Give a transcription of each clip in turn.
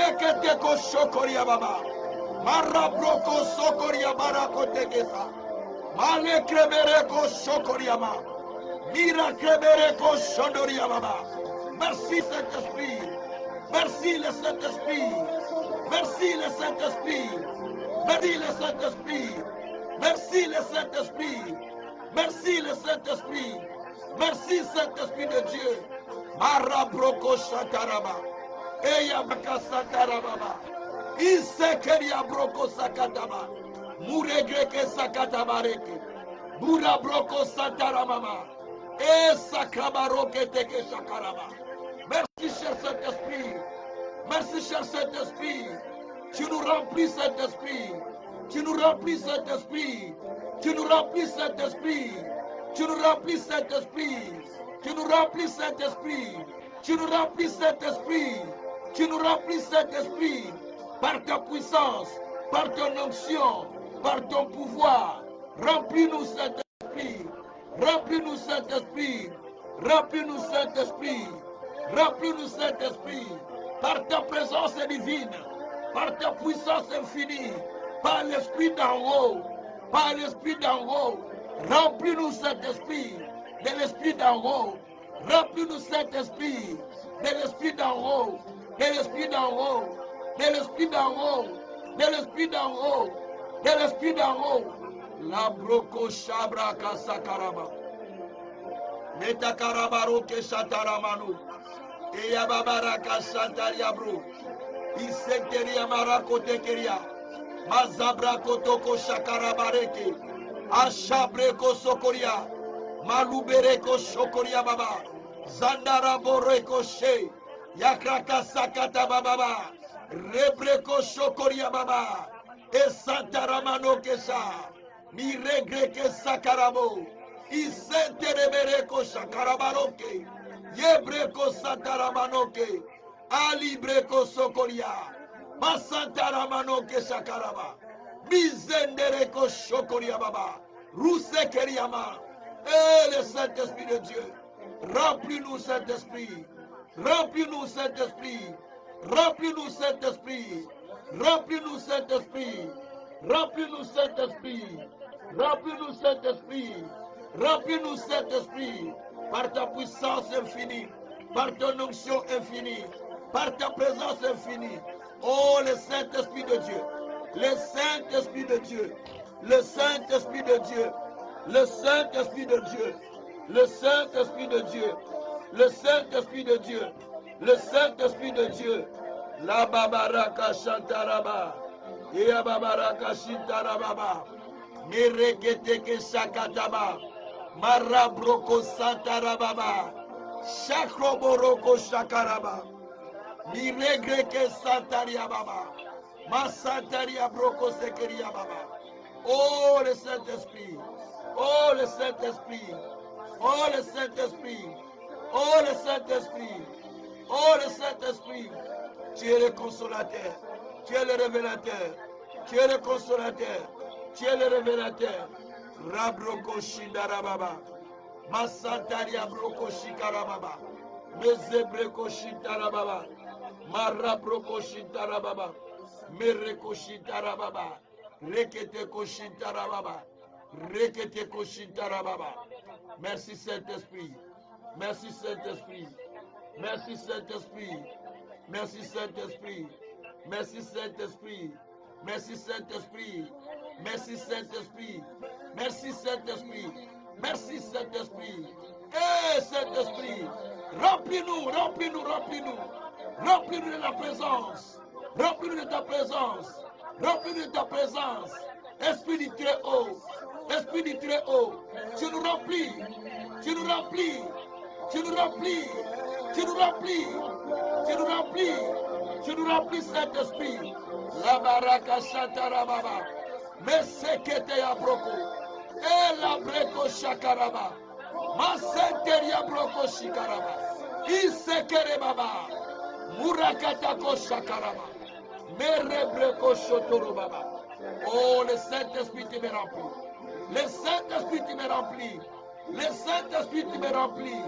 Reketeko shokoria baba. Marabroko sokoria barako tekesa. Male krebereko shokoria ma. Mira krebereko shondoria baba. Merci Saint-Esprit. Merci le Saint-Esprit. Merci le Saint-Esprit. Merci le Saint-Esprit. Merci le Saint-Esprit. Merci le Saint-Esprit. Merci Saint-Esprit de Dieu. Marabroko shataraba. Eya baka satarababa. Isekeria broko sakataba. Muregreke sakatabareke. Bura broko sataramama. E sakabaroke teke shakaraba. Merci cher Saint-Esprit. Merci cher Saint-Esprit. Tu nous remplis Saint-Esprit. Tu nous remplis Saint-Esprit. Tu nous remplis Saint-Esprit. Tu nous remplis Saint-Esprit. Tu nous remplis Saint-Esprit. Tu nous remplis Saint-Esprit. Tu nous remplis Saint-Esprit. Par ta puissance, par ton onction, par ton pouvoir. Remplis-nous Saint-Esprit. Remplis-nous Saint-Esprit. Remplis-nous Saint-Esprit. Remplis-nous Saint-Esprit. Par ta présence divine. Par ta puissance infinie. Par l'Esprit d'en haut. Par l'Esprit d'en haut. Remplis-nous Saint-Esprit. De l'Esprit d'en haut. Remplis-nous Saint-Esprit. De l'Esprit d'en haut. De l'Esprit d'en haut. De l'Esprit d'en haut. De l'Esprit d'en haut. De l'Esprit d'en haut. La broko shabra kasakaraba. Metakarabaro ke shataramanu. Eya babaraka shantaria bro. Isenteria marako tekeria. Mazabra kotoko shakarabareke. Ashabreko sokoria. Malubereko shokoria baba. Zandara boreko she. Yakraka sakata baba. Rebreko shokoria baba. Esantaramano kesha. Mi regreke sakarabo. Isenterebereko shakarabaroke. Yebreko santaramanoke. Alibreko sokoria. Masantaramanoke shakaraba. Mizendereko shokoria baba. Rousekeriama. Eh, le Saint-Esprit de Dieu. Remplis-nous Saint-Esprit. Remplis-nous Saint-Esprit. Remplis-nous Saint-Esprit. Remplis-nous Saint-Esprit. Remplis-nous Saint-Esprit. Remplis-nous Saint-Esprit. Remplis-nous Saint-Esprit. Par ta puissance infinie. Par ton onction infinie. Par ta présence infinie. Oh, le Saint-Esprit de Dieu. Le Saint-Esprit de Dieu. Le Saint-Esprit de Dieu. Le Saint-Esprit de Dieu. Le Saint-Esprit de Dieu. Le Saint-Esprit de Dieu. Le Saint-Esprit de Dieu. La babaraka chantaraba. Ea babaraka shintarababa. Mereketeke shakataba. Marabroko santarababa. Shakroboroko shakaraba. Miregreke santaria baba. Masantaria broko sekeria baba. Oh le Saint-Esprit. Oh le Saint-Esprit. Oh le Saint-Esprit. Oh le Saint-Esprit. Oh le Saint-Esprit. Tu es le consolateur. Tu es le révélateur. Tu es le consolateur. Tu es le révélateur. Rabroko shindarababa. Masantaria broko shikarababa. Mezebreko shintarababa. Marabroko shintarababa. Mereko shintarababa. Rekete koshintarababa. Rekete koshintarababa. Merci Saint-Esprit. Merci Saint-Esprit. Merci Saint-Esprit. Merci Saint-Esprit. Merci Saint-Esprit. Merci Saint-Esprit. Merci Saint-Esprit. Merci Saint-Esprit. Merci Saint-Esprit. Eh Saint-Esprit, remplis-nous, remplis-nous, remplis-nous. Remplis-nous de la présence. Remplis-nous de ta présence. Remplis-nous de ta présence. Esprit du Très-Haut. Esprit du Très-Haut. Tu nous remplis. Tu nous remplis. Tu nous remplis. Tu nous remplis. Tu nous remplis. Tu nous remplis, Saint-Esprit. La baraka chantarababa. Mesekete ya broko. Et la breko shakaraba. Masenteria broko shikaraba. Isekere baba. Murakatako shakaraba. Merebreko shotoro baba. Oh, le Saint-Esprit tu me remplit. Le Saint-Esprit tu me remplit. Le Saint-Esprit tu me remplit.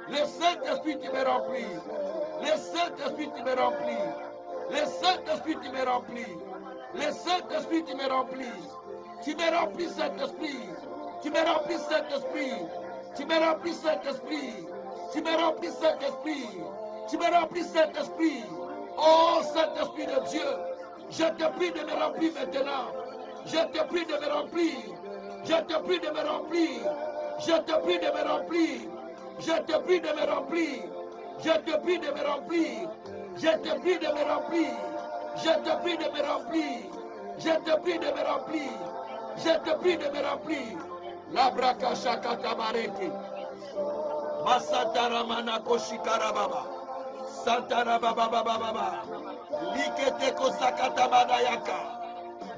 Le Saint-Esprit tu me remplit. Le Saint-Esprit tu me remplit. Le Saint-Esprit, tu me remplis. Le Saint-Esprit, tu me remplis. Tu me remplis, Saint-Esprit. Tu me remplis, Saint-Esprit. Tu me remplis, Saint-Esprit. Tu me remplis, Saint-Esprit. Tu me remplis, Saint-Esprit. Oh, Saint-Esprit de Dieu, je te prie de me remplir maintenant. Je te prie de me remplir. Je te prie de me remplir. Je te prie de me remplir. Je te prie de me remplir. Je te prie de me remplir. Je te prie de me remplir. Je te prie de me remplir. Je te prie de me remplir. Je te prie de me remplir. La braka shakata bareke. Masatara manako shikarababa. Santara baba baba baba. Likete kosakata manayaka.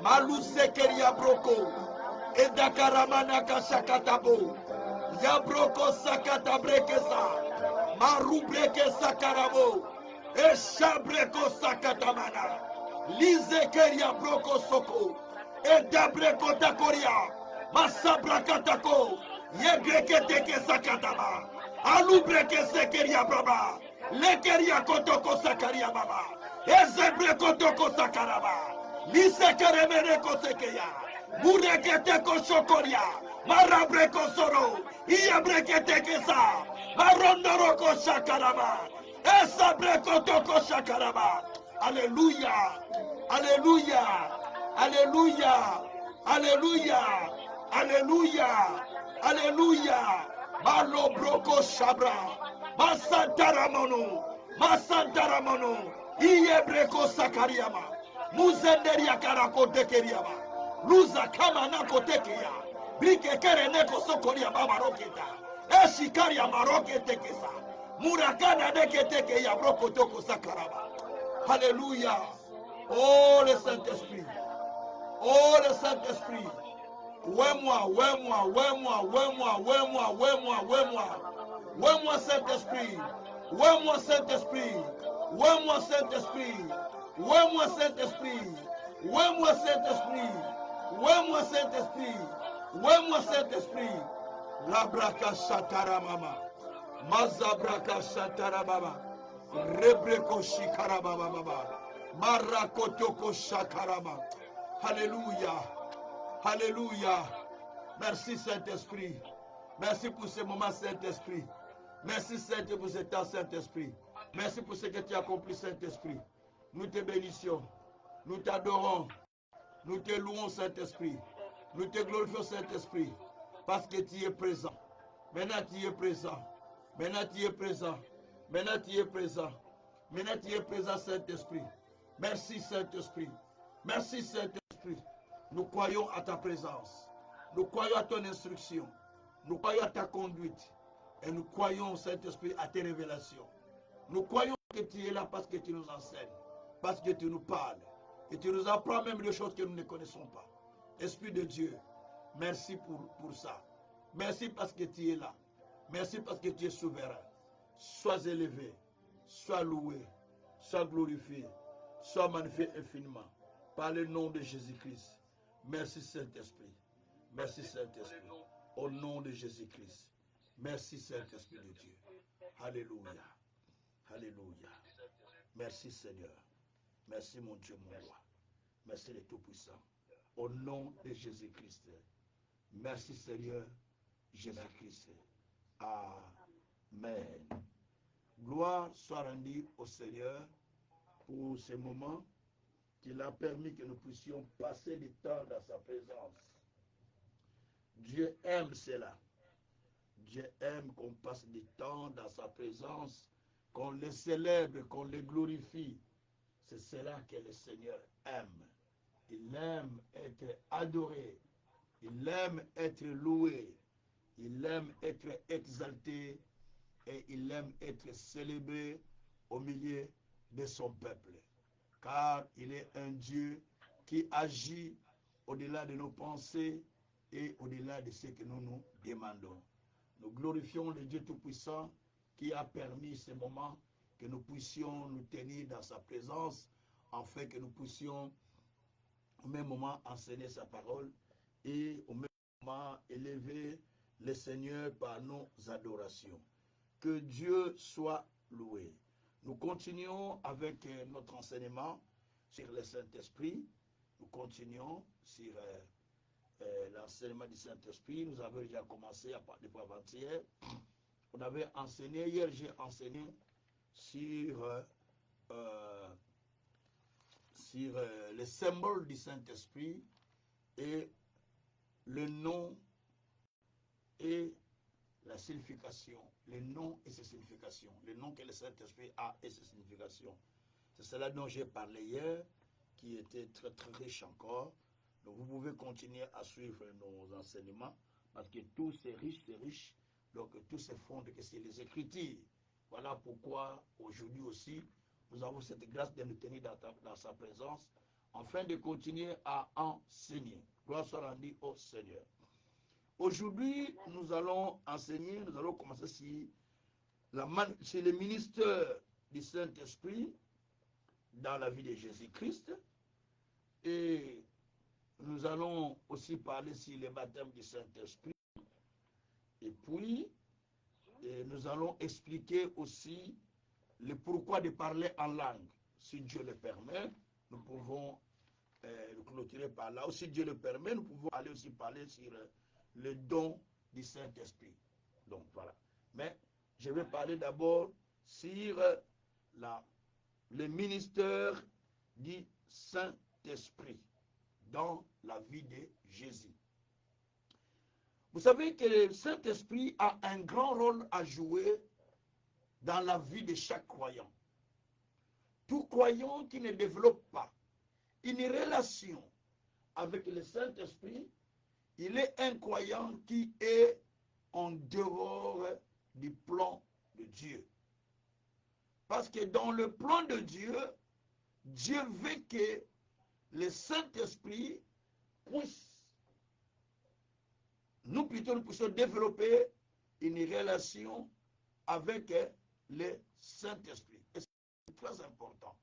Maluse keria broko. Edakaramana kashakatabo. Yabroko sakata brekesa. Maru breke sakarabo. Eshabreko sakatamana. Lize keria broko soko. Edabreko takoria. Masabrakatako. Yebreke teke sakatama. Alubreke sekeria braba. Lekeria kotoko sakaria baba. Ezebreko toko sakaraba. Lise keremereko sekeya. Murekete koshokoria. Marabreko soro. Iabrekete kesa. Marondoroko shakaraba. Esabreko toko shakaraba. Alléluia. Alléluia. Alléluia. Alléluia. Alléluia. Alléluia. Malobroko shabra. Masantaramono. Masantaramono. Iyebreko sakariama. Muzenderia karako tekeriama. Luza kama nako tekeya. Brike kere neko sokoria baba roketa. Eshikaria maroke tekesa. Murakana neke tekeya broko toko sakaraba. Alléluia. Oh le Saint-Esprit. Oh le Saint-Esprit. Ouais-moi, ouais-moi, ouais-moi, ouais-moi, ouais-moi, ouais-moi, ouais-moi. Ouais-moi Saint-Esprit. Ouais-moi Saint-Esprit. Ouais-moi Saint-Esprit. Ouais-moi Saint-Esprit. Ouais-moi Saint-Esprit. Ouais-moi Saint-Esprit. Ouais-moi Saint-Esprit. La braka shatara mama. Mazabraka shatara baba. Rebreko shikara baba baba. Marakotoko shakarama. Alléluia. Alléluia. Merci Saint-Esprit. Merci pour ce moment Saint-Esprit. Merci Saint-Esprit pour ce temps Saint-Esprit. Merci pour ce que tu as accompli Saint-Esprit. Nous te bénissions. Nous t'adorons. Nous te louons Saint-Esprit. Nous te glorifions Saint-Esprit. Parce que tu es présent. Maintenant tu es présent. Maintenant tu es présent. Maintenant tu es présent. Maintenant tu es présent Saint-Esprit. Merci Saint-Esprit. Merci Saint-Esprit. Nous croyons à ta présence. Nous croyons à ton instruction. Nous croyons à ta conduite. Et nous croyons, Saint-Esprit, à tes révélations. Nous croyons que tu es là parce que tu nous enseignes. Parce que tu nous parles. Et tu nous apprends même des choses que nous ne connaissons pas. Esprit de Dieu, merci pour ça. Merci parce que tu es là. Merci parce que tu es souverain. Sois élevé. Sois loué. Sois glorifié. Sois magnifié infiniment. Par le nom de Jésus-Christ. Merci Saint-Esprit. Merci Saint-Esprit. Au nom de Jésus-Christ. Merci Saint-Esprit de Dieu. Alléluia. Alléluia. Merci Seigneur. Merci mon Dieu, mon roi. Merci le Tout-Puissant. Au nom de Jésus-Christ. Merci Seigneur Jésus-Christ. Amen. Gloire soit rendue au Seigneur pour ce moment qu'il a permis que nous puissions passer du temps dans sa présence. Dieu aime cela. Dieu aime qu'on passe du temps dans sa présence, qu'on le célèbre, qu'on le glorifie. C'est cela que le Seigneur aime. Il aime être adoré. Il aime être loué. Il aime être exalté. Et il aime être célébré au milieu de son peuple. Car il est un Dieu qui agit au-delà de nos pensées et au-delà de ce que nous nous demandons. Nous glorifions le Dieu Tout-Puissant qui a permis ce moment que nous puissions nous tenir dans sa présence, afin que nous puissions au même moment enseigner sa parole et au même moment élever le Seigneur par nos adorations. Que Dieu soit loué. Nous continuons avec notre enseignement sur le Saint-Esprit. Nous continuons sur l'enseignement du Saint-Esprit. Nous avons déjà commencé depuis avant-hier. On avait enseigné, hier j'ai enseigné sur les symboles du Saint-Esprit et le nom et la signification, les noms et ses significations, les noms que le Saint-Esprit a et ses significations. C'est cela dont j'ai parlé hier, qui était très très riche encore. Donc vous pouvez continuer à suivre nos enseignements, parce que tout c'est riche, donc tout se fonde que c'est les Écritures. Voilà pourquoi aujourd'hui aussi, nous avons cette grâce de nous tenir dans sa présence, afin de continuer à enseigner. Gloire soit rendue au Seigneur. Aujourd'hui, nous allons enseigner, nous allons commencer sur le ministère du Saint-Esprit dans la vie de Jésus-Christ. Et nous allons aussi parler sur le baptême du Saint-Esprit. Et puis, nous allons expliquer aussi le pourquoi de parler en langue. Si Dieu le permet, nous pouvons le clôturer par là. Si Dieu le permet, nous pouvons aller aussi parler sur le don du Saint-Esprit. Donc voilà. Mais je vais parler d'abord sur le ministère du Saint-Esprit dans la vie de Jésus. Vous savez que le Saint-Esprit a un grand rôle à jouer dans la vie de chaque croyant. Tout croyant qui ne développe pas une relation avec le Saint-Esprit, il est un croyant qui est en dehors du plan de Dieu. Parce que dans le plan de Dieu, Dieu veut que le Saint-Esprit puisse, nous puissions développer une relation avec le Saint-Esprit. Et c'est très important.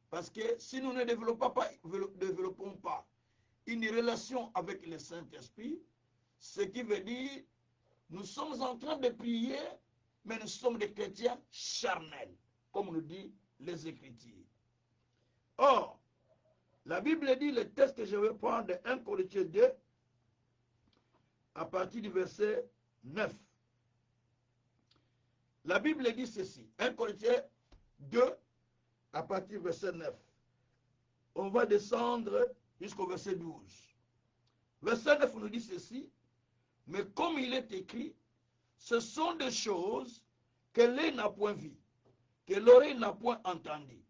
Parce que si nous ne développons pas une relation avec le Saint-Esprit, ce qui veut dire nous sommes en train de prier, mais nous sommes des chrétiens charnels, comme nous dit les Écritures. Or, la Bible dit, le texte que je vais prendre de 1 Corinthiens 2, à partir du verset 9. La Bible dit ceci, 1 Corinthiens 2, à partir du verset 9. On va descendre jusqu'au verset 12. Verset 9 nous dit ceci, mais comme il est écrit, ce sont des choses que l'œil n'a point vues, que l'oreille n'a point entendues,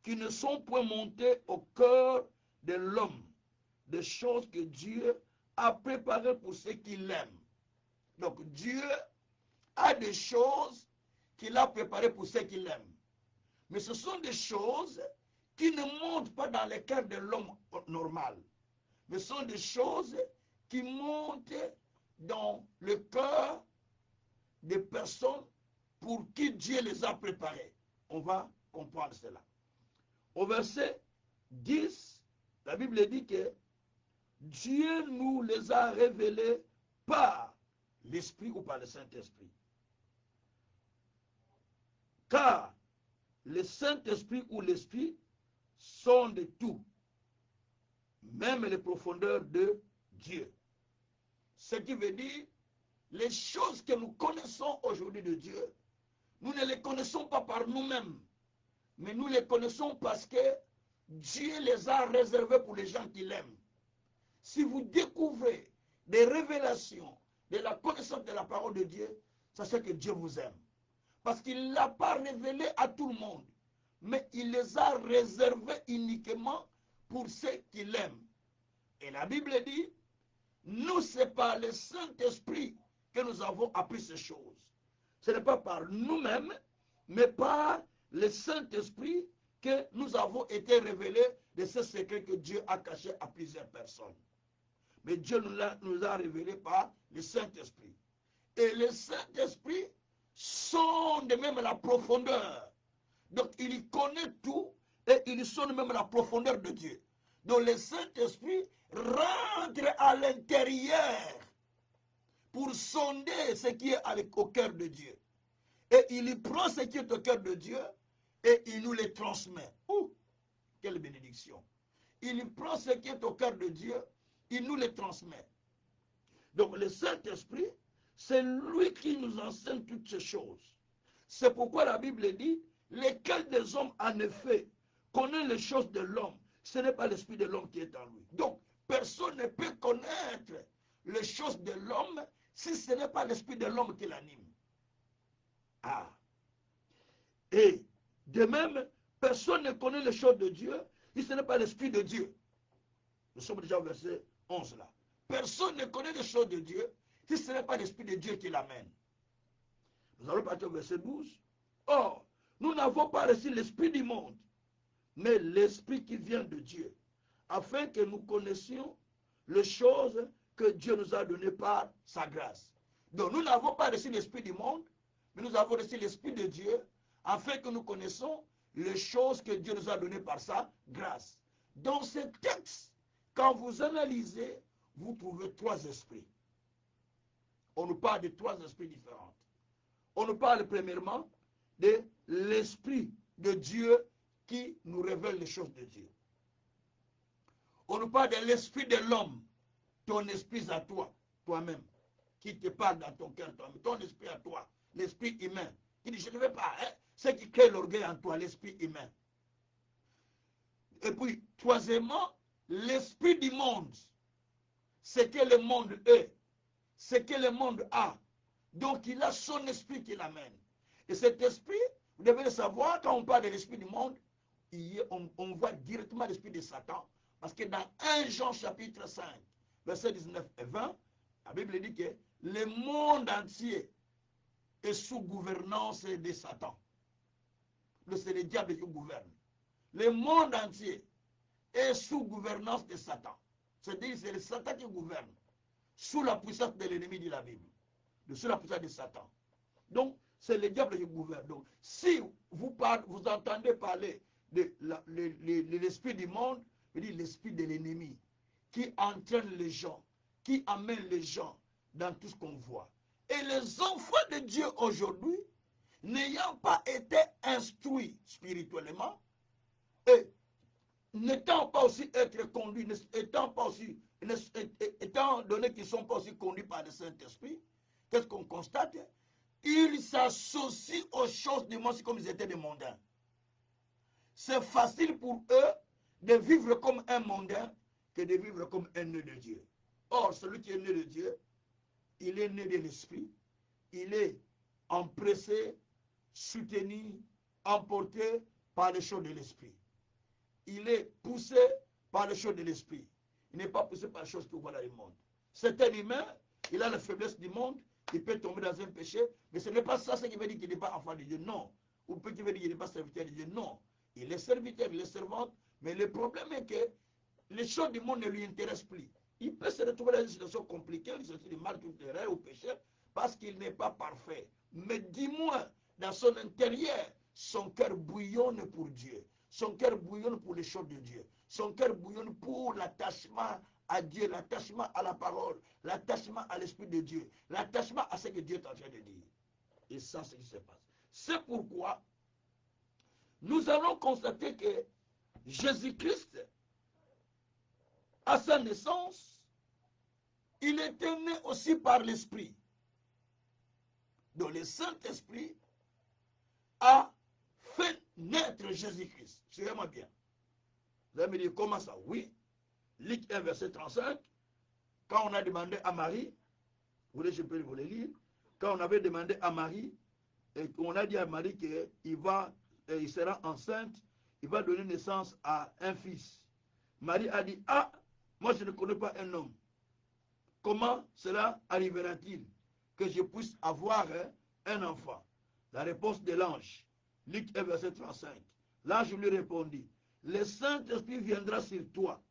qui ne sont point montées au cœur de l'homme, des choses que Dieu a préparées pour ceux qui l'aiment. Donc Dieu a des choses qu'il a préparées pour ceux qui l'aiment. Mais ce sont des choses qui ne montent pas dans le cœur de l'homme normal, mais ce sont des choses qui montent dans le cœur des personnes pour qui Dieu les a préparées. On va comprendre cela. Au verset 10, la Bible dit que Dieu nous les a révélés par l'Esprit ou par le Saint-Esprit. Car le Saint-Esprit ou l'Esprit sont de tout, même les profondeurs de Dieu. Ce qui veut dire, les choses que nous connaissons aujourd'hui de Dieu, nous ne les connaissons pas par nous-mêmes, mais nous les connaissons parce que Dieu les a réservées pour les gens qui l'aiment. Si vous découvrez des révélations de la connaissance de la parole de Dieu, sachez que Dieu vous aime. Parce qu'il ne l'a pas révélé à tout le monde, mais il les a réservées uniquement pour ceux qui l'aiment. Et la Bible dit, nous, c'est par le Saint-Esprit que nous avons appris ces choses. Ce n'est pas par nous-mêmes, mais par le Saint-Esprit que nous avons été révélés de ce secret que Dieu a caché à plusieurs personnes. Mais Dieu nous a révélé par le Saint-Esprit. Et le Saint-Esprit sonde même la profondeur. Donc il connaît tout et il sonde même la profondeur de Dieu. Donc le Saint-Esprit rentre à l'intérieur pour sonder ce qui est au cœur de Dieu. Et il prend ce qui est au cœur de Dieu et il nous les transmet. Oh, quelle bénédiction! Il prend ce qui est au cœur de Dieu, il nous les transmet. Donc le Saint-Esprit, c'est lui qui nous enseigne toutes ces choses. C'est pourquoi la Bible dit, lesquels des hommes en effet connaissent les choses de l'homme, ce n'est pas l'esprit de l'homme qui est en lui. Donc, personne ne peut connaître les choses de l'homme si ce n'est pas l'esprit de l'homme qui l'anime. Ah. Et de même, personne ne connaît les choses de Dieu si ce n'est pas l'esprit de Dieu. Nous sommes déjà au verset 11 là. Personne ne connaît les choses de Dieu si ce n'est pas l'esprit de Dieu qui l'amène. Nous allons partir au verset 12. Or, nous n'avons pas reçu l'esprit du monde, mais l'esprit qui vient de Dieu, afin que nous connaissions les choses que Dieu nous a données par sa grâce. Donc, nous n'avons pas reçu l'esprit du monde, mais nous avons reçu l'esprit de Dieu, afin que nous connaissions les choses que Dieu nous a données par sa grâce. Dans ce texte, quand vous analysez, vous trouvez trois esprits. On nous parle de trois esprits différents. On nous parle premièrement de l'esprit de Dieu qui nous révèle les choses de Dieu. On nous parle de l'esprit de l'homme, ton esprit à toi, toi-même, qui te parle dans ton cœur, toi-même, ton esprit à toi, l'esprit humain, qui dit je ne veux pas, hein, ce qui crée l'orgueil en toi, l'esprit humain. Et puis, troisièmement, l'esprit du monde, ce que le monde est, ce que le monde a. Donc, il a son esprit qui l'amène. Et cet esprit, vous devez le savoir, quand on parle de l'esprit du monde, on voit directement l'esprit de Satan. Parce que dans 1 Jean chapitre 5, versets 19 et 20, la Bible dit que le monde entier est sous gouvernance de Satan. C'est le diable qui gouverne. Le monde entier est sous gouvernance de Satan. C'est-à-dire c'est le Satan qui gouverne. Sous la puissance de l'ennemi de la Bible. Sous la puissance de Satan. Donc, c'est le diable qui gouverne. Donc, si vous entendez parler de l'esprit du monde, l'esprit de l'ennemi, qui entraîne les gens, qui amène les gens dans tout ce qu'on voit. Et les enfants de Dieu aujourd'hui, n'ayant pas été instruits spirituellement, et n'étant pas aussi être conduits, étant donné qu'ils ne sont pas aussi conduits par le Saint-Esprit, qu'est-ce qu'on constate? Ils s'associent aux choses du monde comme ils étaient des mondains. C'est facile pour eux de vivre comme un mondain que de vivre comme un né de Dieu. Or, celui qui est né de Dieu, il est né de l'Esprit, il est empressé, soutenu, emporté par les choses de l'Esprit. Il est poussé par les choses de l'Esprit. Il n'est pas poussé par les choses que voit dans le monde. C'est un humain, il a la faiblesse du monde, il peut tomber dans un péché, mais ce n'est pas ça ce qui veut dire qu'il n'est pas enfant de Dieu, non. Ou peut qu'il veut dire qu'il n'est pas serviteur de Dieu, non. Il est serviteur, il est servante, mais le problème est que les choses du monde ne lui intéressent plus. Il peut se retrouver dans une situation compliquée, une situation de mal, tout erreur au péché, parce qu'il n'est pas parfait. Mais dis-moi, dans son intérieur, son cœur bouillonne pour Dieu. Son cœur bouillonne pour les choses de Dieu. Son cœur bouillonne pour l'attachement à Dieu, l'attachement à la parole, l'attachement à l'Esprit de Dieu, l'attachement à ce que Dieu est en train de dire. Et ça, c'est ce qui se passe. C'est pourquoi nous allons constater que Jésus-Christ, à sa naissance, il était né aussi par l'Esprit. Donc le Saint-Esprit a fait naître Jésus-Christ. Suivez-moi bien. Vous allez me dire, comment ça? Oui. Luc 1, verset 35. Quand on a demandé à Marie, vous voulez, je peux vous le lire. Quand on avait demandé à Marie, et on a dit à Marie qu'il sera enceinte, il va donner naissance à un fils. Marie a dit, ah, moi je ne connais pas un homme. Comment cela arrivera-t-il que je puisse avoir un enfant? La réponse de l'ange, Luc 1, verset 35. L'ange lui répondit, le Saint-Esprit viendra sur toi.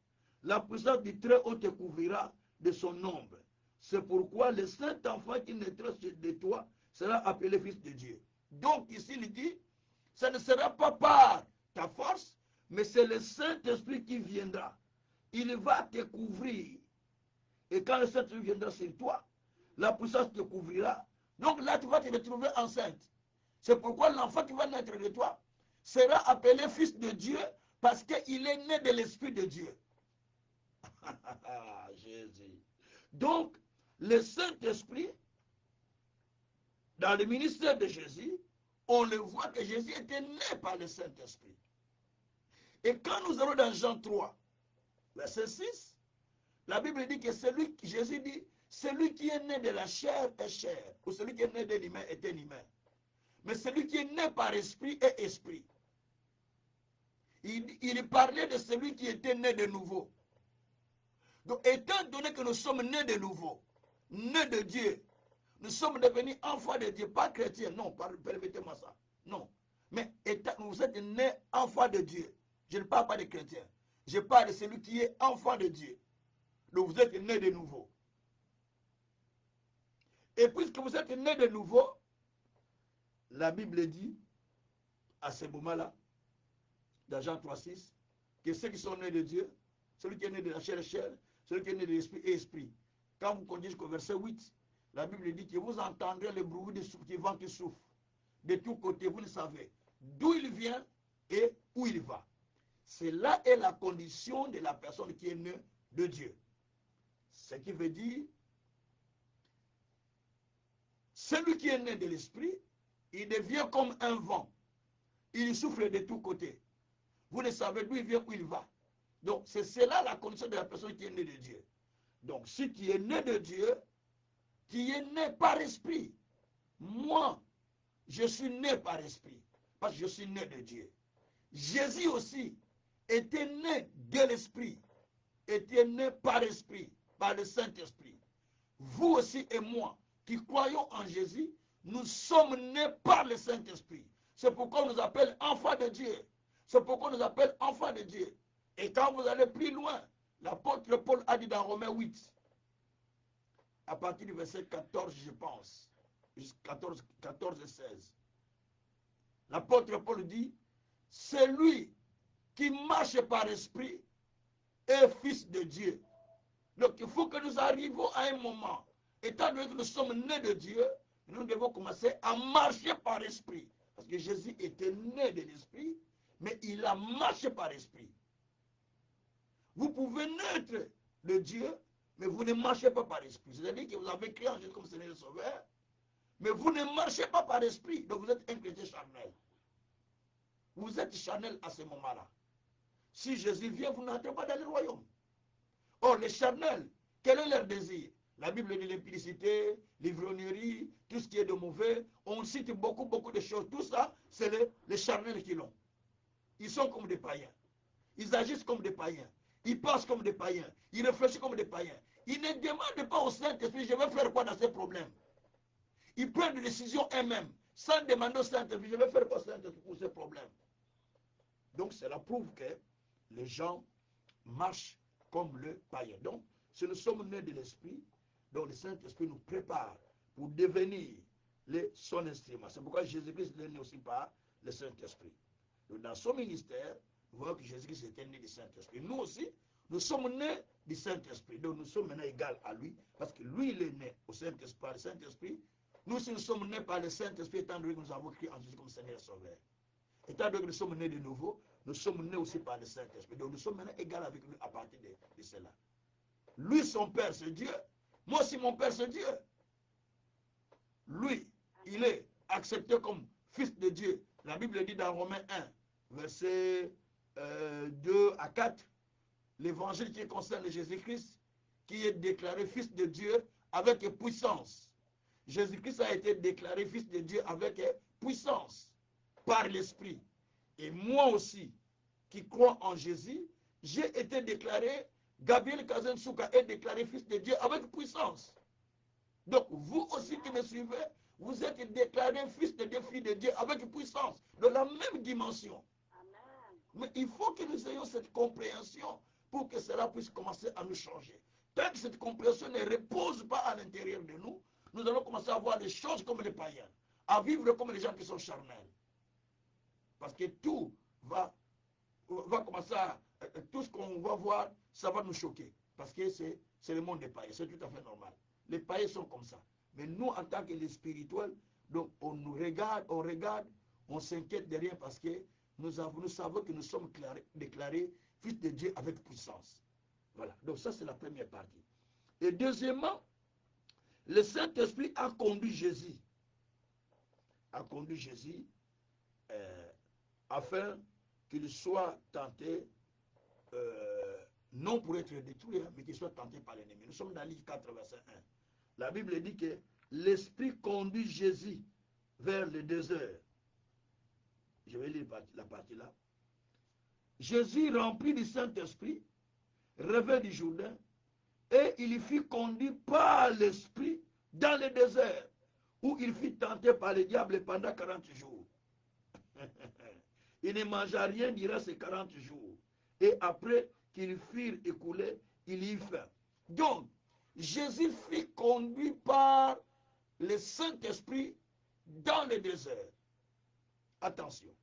La puissance du Très-Haut te couvrira de son ombre. C'est pourquoi le Saint-Enfant qui naîtra de toi sera appelé Fils de Dieu. Donc ici il dit, ce ne sera pas par ta force, mais c'est le Saint-Esprit qui viendra. Il va te couvrir. Et quand le Saint-Esprit viendra sur toi, la puissance te couvrira. Donc là, tu vas te retrouver enceinte. C'est pourquoi l'enfant qui va naître de toi, sera appelé fils de Dieu parce qu'il est né de l'Esprit de Dieu. Jésus. Donc, le Saint-Esprit, dans le ministère de Jésus, on le voit que Jésus était né par le Saint-Esprit. Et quand nous allons dans Jean 3, verset 6, la Bible dit que Jésus dit, celui qui est né de la chair est chair, ou celui qui est né de l'humain est un humain. Mais celui qui est né par esprit est esprit. Il parlait de celui qui était né de nouveau. Donc, étant donné que nous sommes nés de nouveau, nés de Dieu, nous sommes devenus enfants de Dieu, pas chrétiens, non, permettez-moi ça, non. Mais vous êtes nés enfants de Dieu. Je ne parle pas des chrétiens. Je parle de celui qui est enfant de Dieu. Donc vous êtes nés de nouveau. Et puisque vous êtes nés de nouveau, la Bible dit, à ce moment-là, dans Jean 3,6, que ceux qui sont nés de Dieu, celui qui est né de la chair est chair, celui qui est né de l'esprit est esprit. Quand vous continuez jusqu'au verset 8, la Bible dit que vous entendrez le bruit du vent qui souffle. De tous côtés, vous ne savez d'où il vient et où il va. Cela est la condition de la personne qui est née de Dieu. Ce qui veut dire, celui qui est né de l'esprit, il devient comme un vent. Il souffle de tous côtés. Vous ne savez d'où il vient, où il va. Donc, c'est cela la condition de la personne qui est née de Dieu. Donc, si tu es né de Dieu, tu es né par esprit. Moi, je suis né par esprit, parce que je suis né de Dieu. Jésus aussi était né de l'esprit, était né par esprit, par le Saint-Esprit. Vous aussi et moi, qui croyons en Jésus, nous sommes nés par le Saint-Esprit. C'est pourquoi on nous appelle enfants de Dieu. C'est pourquoi on nous appelle enfants de Dieu. Et quand vous allez plus loin, l'apôtre Paul a dit dans Romains 8, à partir du verset 14, je pense, 14 et 16, l'apôtre Paul dit, celui qui marche par esprit est fils de Dieu. Donc il faut que nous arrivions à un moment, étant donné que nous sommes nés de Dieu, nous devons commencer à marcher par esprit. Parce que Jésus était né de l'esprit, mais il a marché par esprit. Vous pouvez naître de Dieu, mais vous ne marchez pas par esprit. C'est-à-dire que vous avez créé en Jésus comme Seigneur et Sauveur, mais vous ne marchez pas par esprit. Donc vous êtes un chrétien charnel. Vous êtes charnel à ce moment-là. Si Jésus vient, vous n'entrez pas dans le royaume. Or, les charnels, quel est leur désir? La Bible dit l'impudicité, l'ivrognerie, tout ce qui est de mauvais. On cite beaucoup de choses. Tout ça, c'est les charnels qui l'ont. Ils sont comme des païens. Ils agissent comme des païens. Ils pensent comme des païens. Ils réfléchissent comme des païens. Ils ne demandent pas au Saint-Esprit, je vais faire quoi dans ces problèmes. Ils prennent des décisions eux-mêmes, sans demander au Saint-Esprit, je vais faire quoi pour ces problèmes. Donc, cela prouve que les gens marchent comme le païen. Donc, si nous sommes nés de l'Esprit, donc le Saint-Esprit nous prépare pour devenir son instrument. C'est pourquoi Jésus-Christ est né aussi par le Saint-Esprit. Donc, dans son ministère, nous voyons que Jésus-Christ était né du Saint-Esprit. Nous aussi, nous sommes nés du Saint-Esprit. Donc, nous sommes maintenant égaux à lui, parce que lui, il est né au Saint-Esprit, par le Saint-Esprit. Nous aussi, nous sommes nés par le Saint-Esprit, étant donné que nous avons crié en Jésus comme Seigneur et Sauveur. Étant donné que nous sommes nés de nouveau, nous sommes nés aussi par le Saint-Esprit. Donc, nous sommes maintenant égaux avec lui à partir de cela. Lui, son Père, c'est Dieu. Moi aussi, mon Père, c'est Dieu. Lui, il est accepté comme fils de Dieu. La Bible dit dans Romains 1, versets 2 à 4, l'évangile qui concerne Jésus-Christ, qui est déclaré fils de Dieu avec puissance. Jésus-Christ a été déclaré fils de Dieu avec puissance, par l'Esprit. Et moi aussi, qui crois en Jésus, j'ai été déclaré, Gabriel Kazensouka est déclaré fils de Dieu avec puissance. Donc, vous aussi qui me suivez, vous êtes déclaré fils de Dieu, fille de Dieu avec puissance, de la même dimension. Amen. Mais il faut que nous ayons cette compréhension pour que cela puisse commencer à nous changer. Tant que cette compréhension ne repose pas à l'intérieur de nous, nous allons commencer à voir les choses comme les païens, à vivre comme les gens qui sont charnels. Parce que tout va commencer à... Tout ce qu'on va voir, ça va nous choquer. Parce que c'est le monde des païens. C'est tout à fait normal. Les païens sont comme ça. Mais nous, en tant que les spirituels, donc on nous regarde, on s'inquiète de rien parce que nous savons que nous sommes déclarés fils de Dieu avec puissance. Voilà, donc ça c'est la première partie. Et deuxièmement, le Saint-Esprit a conduit Jésus. Afin qu'il soit tenté, non pour être détruit, mais qu'il soit tenté par l'ennemi. Nous sommes dans Livre 4, verset 1. La Bible dit que l'Esprit conduit Jésus vers le désert. Je vais lire la partie là. Jésus, rempli du Saint-Esprit, revint du Jourdain, et il fut conduit par l'Esprit dans le désert, où il fut tenté par le diable pendant 40 jours. Il ne mangea rien durant ces 40 jours. Et après qu'ils furent écoulés, il y eut faim. Donc, Jésus fut conduit par le Saint-Esprit dans le désert. Attention.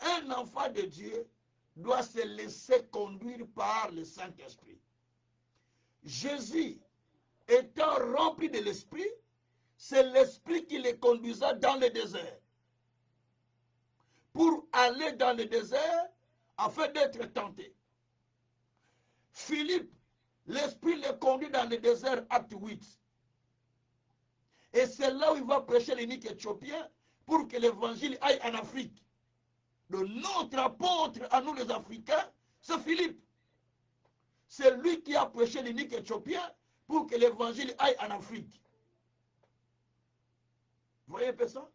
Un enfant de Dieu doit se laisser conduire par le Saint-Esprit. Jésus, étant rempli de l'Esprit, c'est l'Esprit qui le conduisa dans le désert. Pour aller dans le désert afin d'être tenté. Philippe, l'Esprit le conduit dans le désert, acte 8. Et c'est là où il va prêcher l'unique éthiopien pour que l'évangile aille en Afrique. Donc notre apôtre à nous les Africains, c'est Philippe. C'est lui qui a prêché l'unique éthiopien pour que l'évangile aille en Afrique. Vous voyez un peu ça?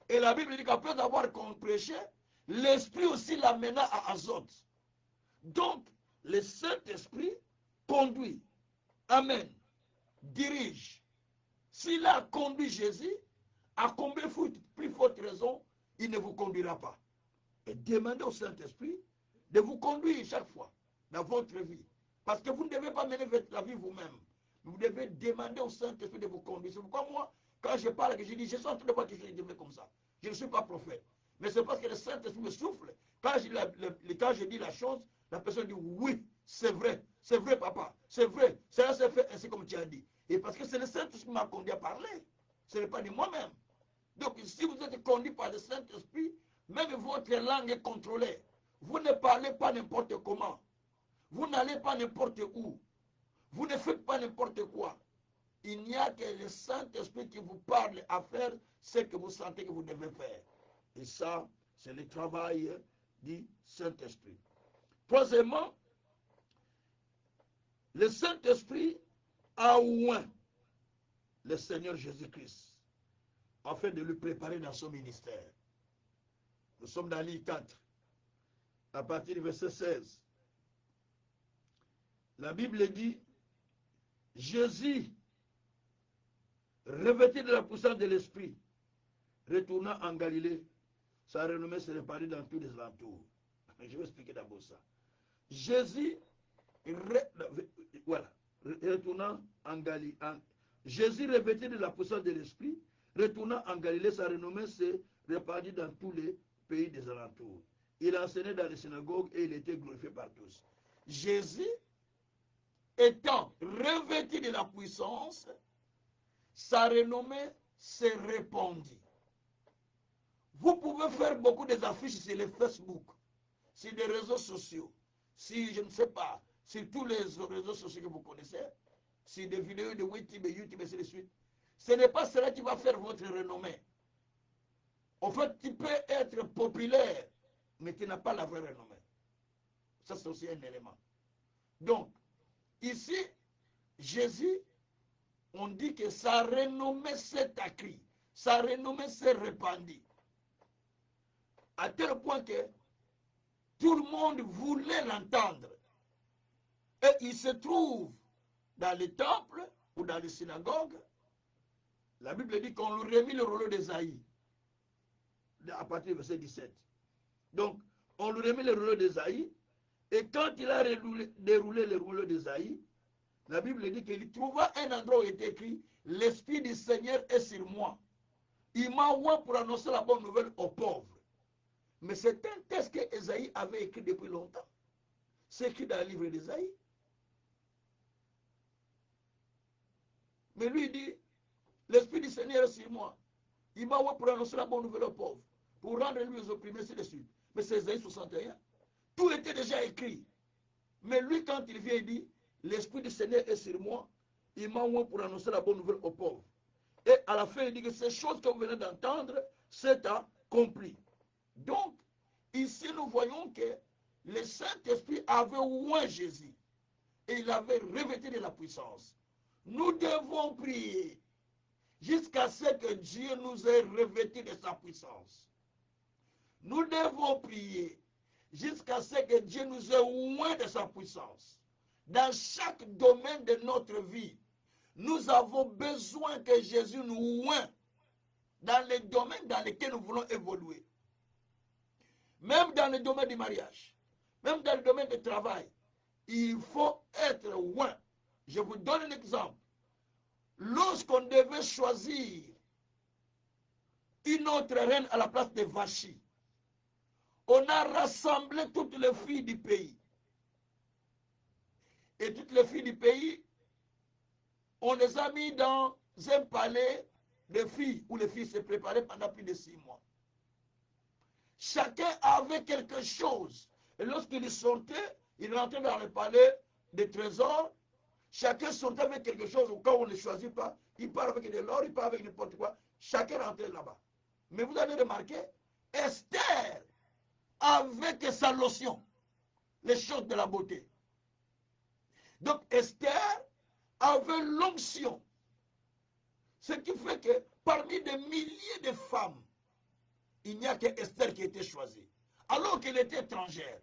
Et la Bible dit qu'après avoir prêché, l'Esprit aussi l'amena à Azote. Donc, le Saint-Esprit conduit, amène, dirige. S'il a conduit Jésus, à combien plus forte raison, il ne vous conduira pas. Et demandez au Saint-Esprit de vous conduire chaque fois dans votre vie. Parce que vous ne devez pas mener la vie vous-même. Vous devez demander au Saint-Esprit de vous conduire. C'est pourquoi moi, quand je parle, que je dis, je suis en train de voir que je dis comme ça. Je ne suis pas prophète. Mais c'est parce que le Saint-Esprit me souffle. Quand je dis la chose, la personne dit oui, c'est vrai, papa, c'est vrai, ça s'est fait ainsi comme tu as dit. Et parce que c'est le Saint-Esprit qui m'a conduit à parler. Ce n'est pas de moi-même. Donc, si vous êtes conduit par le Saint-Esprit, même votre langue est contrôlée. Vous ne parlez pas n'importe comment. Vous n'allez pas n'importe où. Vous ne faites pas n'importe quoi. Il n'y a que le Saint-Esprit qui vous parle à faire ce que vous sentez que vous devez faire. Et ça, c'est le travail du Saint-Esprit. Troisièmement, le Saint-Esprit a oint le Seigneur Jésus-Christ afin de lui préparer dans son ministère. Nous sommes dans l'I 4, à partir du verset 16. La Bible dit, Jésus, revêtu de la puissance de l'Esprit, retourna en Galilée, sa renommée se répandit dans tous les alentours. Je vais expliquer d'abord ça. Jésus, retournant en Galilée, Jésus, revêtu de la puissance de l'Esprit, retournant en Galilée, sa renommée se répandit dans tous les pays des alentours. Il enseignait dans les synagogues et il était glorifié par tous. Jésus, étant revêtu de la puissance, sa renommée s'est répandue. Vous pouvez faire beaucoup d'affiches sur les Facebook, sur les réseaux sociaux, si je ne sais pas, sur tous les réseaux sociaux que vous connaissez, sur des vidéos de YouTube et YouTube et ainsi de suite. Ce n'est pas cela qui va faire votre renommée. En fait, tu peux être populaire, mais tu n'as pas la vraie renommée. Ça, c'est aussi un élément. Donc, ici, Jésus, on dit que sa renommée s'est accrue, sa renommée s'est répandue. À tel point que tout le monde voulait l'entendre. Et il se trouve dans les temples ou dans les synagogues. La Bible dit qu'on lui remit le rouleau d'Ésaïe, à partir du verset 17. Donc, on lui remet le rouleau d'Ésaïe, et quand il a déroulé le rouleau d'Ésaïe, la Bible dit qu'il trouva un endroit où il est écrit « L'Esprit du Seigneur est sur moi. Il m'a envoyé pour annoncer la bonne nouvelle aux pauvres. » Mais c'est un texte que Ésaïe avait écrit depuis longtemps. C'est écrit dans le livre d'Ésaïe. Mais lui dit, l'Esprit du Seigneur est sur moi. Il m'a envoyé pour annoncer la bonne nouvelle aux pauvres, pour rendre lui aux opprimés, c'est de suite. Mais c'est Ésaïe 61. Tout était déjà écrit. Mais lui, quand il vient, il dit, l'Esprit du Seigneur est sur moi, il m'a envoyé pour annoncer la bonne nouvelle aux pauvres. Et à la fin, il dit que ces choses que vous venez d'entendre, c'est accompli. Donc, ici, nous voyons que le Saint-Esprit avait oint Jésus. Et il avait revêtu de la puissance. Nous devons prier jusqu'à ce que Dieu nous ait revêtus de sa puissance. Nous devons prier jusqu'à ce que Dieu nous ait oint de sa puissance. Dans chaque domaine de notre vie, nous avons besoin que Jésus nous oint dans les domaines dans lesquels nous voulons évoluer. Même dans le domaine du mariage, même dans le domaine du travail, il faut être oint. Je vous donne un exemple. Lorsqu'on devait choisir une autre reine à la place de Vachi, on a rassemblé toutes les filles du pays. Et toutes les filles du pays, on les a mis dans un palais de filles où les filles se préparaient pendant plus de 6 mois. Chacun avait quelque chose. Et lorsqu'il sortait, il rentrait dans le palais des trésors. Chacun sortait avec quelque chose. Ou quand on ne choisit pas, il part avec de l'or, il part avec n'importe quoi. Chacun rentrait là-bas. Mais vous avez remarqué, Esther, avec sa lotion, les choses de la beauté. Donc Esther avait l'onction. Ce qui fait que parmi des milliers de femmes, il n'y a que Esther qui a été choisie. Alors qu'elle était étrangère.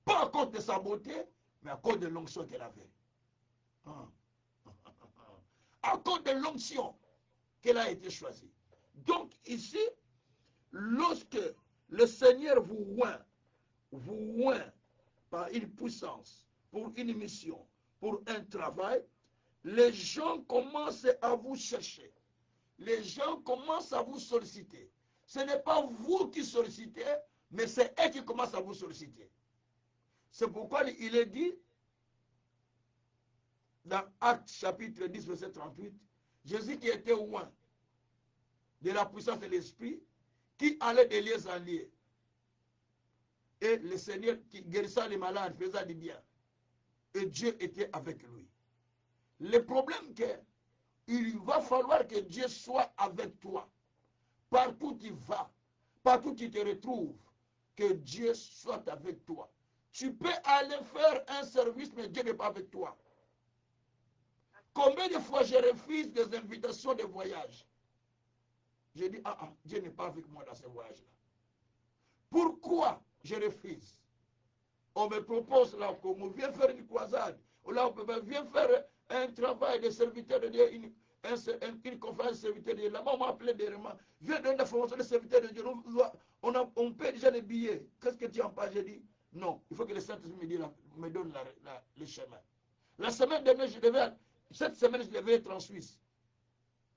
Pas à cause de sa beauté, mais à cause de l'onction qu'elle avait. À cause de l'onction qu'elle a été choisie. Donc ici, lorsque le Seigneur vous oint par une puissance, pour une mission, pour un travail, les gens commencent à vous chercher. Les gens commencent à vous solliciter. Ce n'est pas vous qui sollicitez, mais c'est eux qui commencent à vous solliciter. C'est pourquoi il est dit dans Actes chapitre 10, verset 38, Jésus qui était oint de la puissance de l'Esprit, qui allait de lieu en lieu. Et le Seigneur qui guérissait les malades, faisait du bien. Et Dieu était avec lui. Le problème c'est qu'il va falloir que Dieu soit avec toi. Partout tu vas, partout tu te retrouves, que Dieu soit avec toi. Tu peux aller faire un service, mais Dieu n'est pas avec toi. Combien de fois je refuse des invitations de voyage? Je dis, Dieu n'est pas avec moi dans ce voyage-là. Pourquoi je refuse? On me propose là, on vient faire une croisade, là on vient faire un travail de serviteur de Dieu, une conférence de serviteur de Dieu. Là-bas, on m'a appelé directement. Viens donner la formation de serviteur de Dieu. On paie déjà les billets. Qu'est-ce que tu en penses? J'ai dit, non, il faut que le Saint-Esprit me donne le chemin. La semaine dernière, cette semaine, je devais être en Suisse.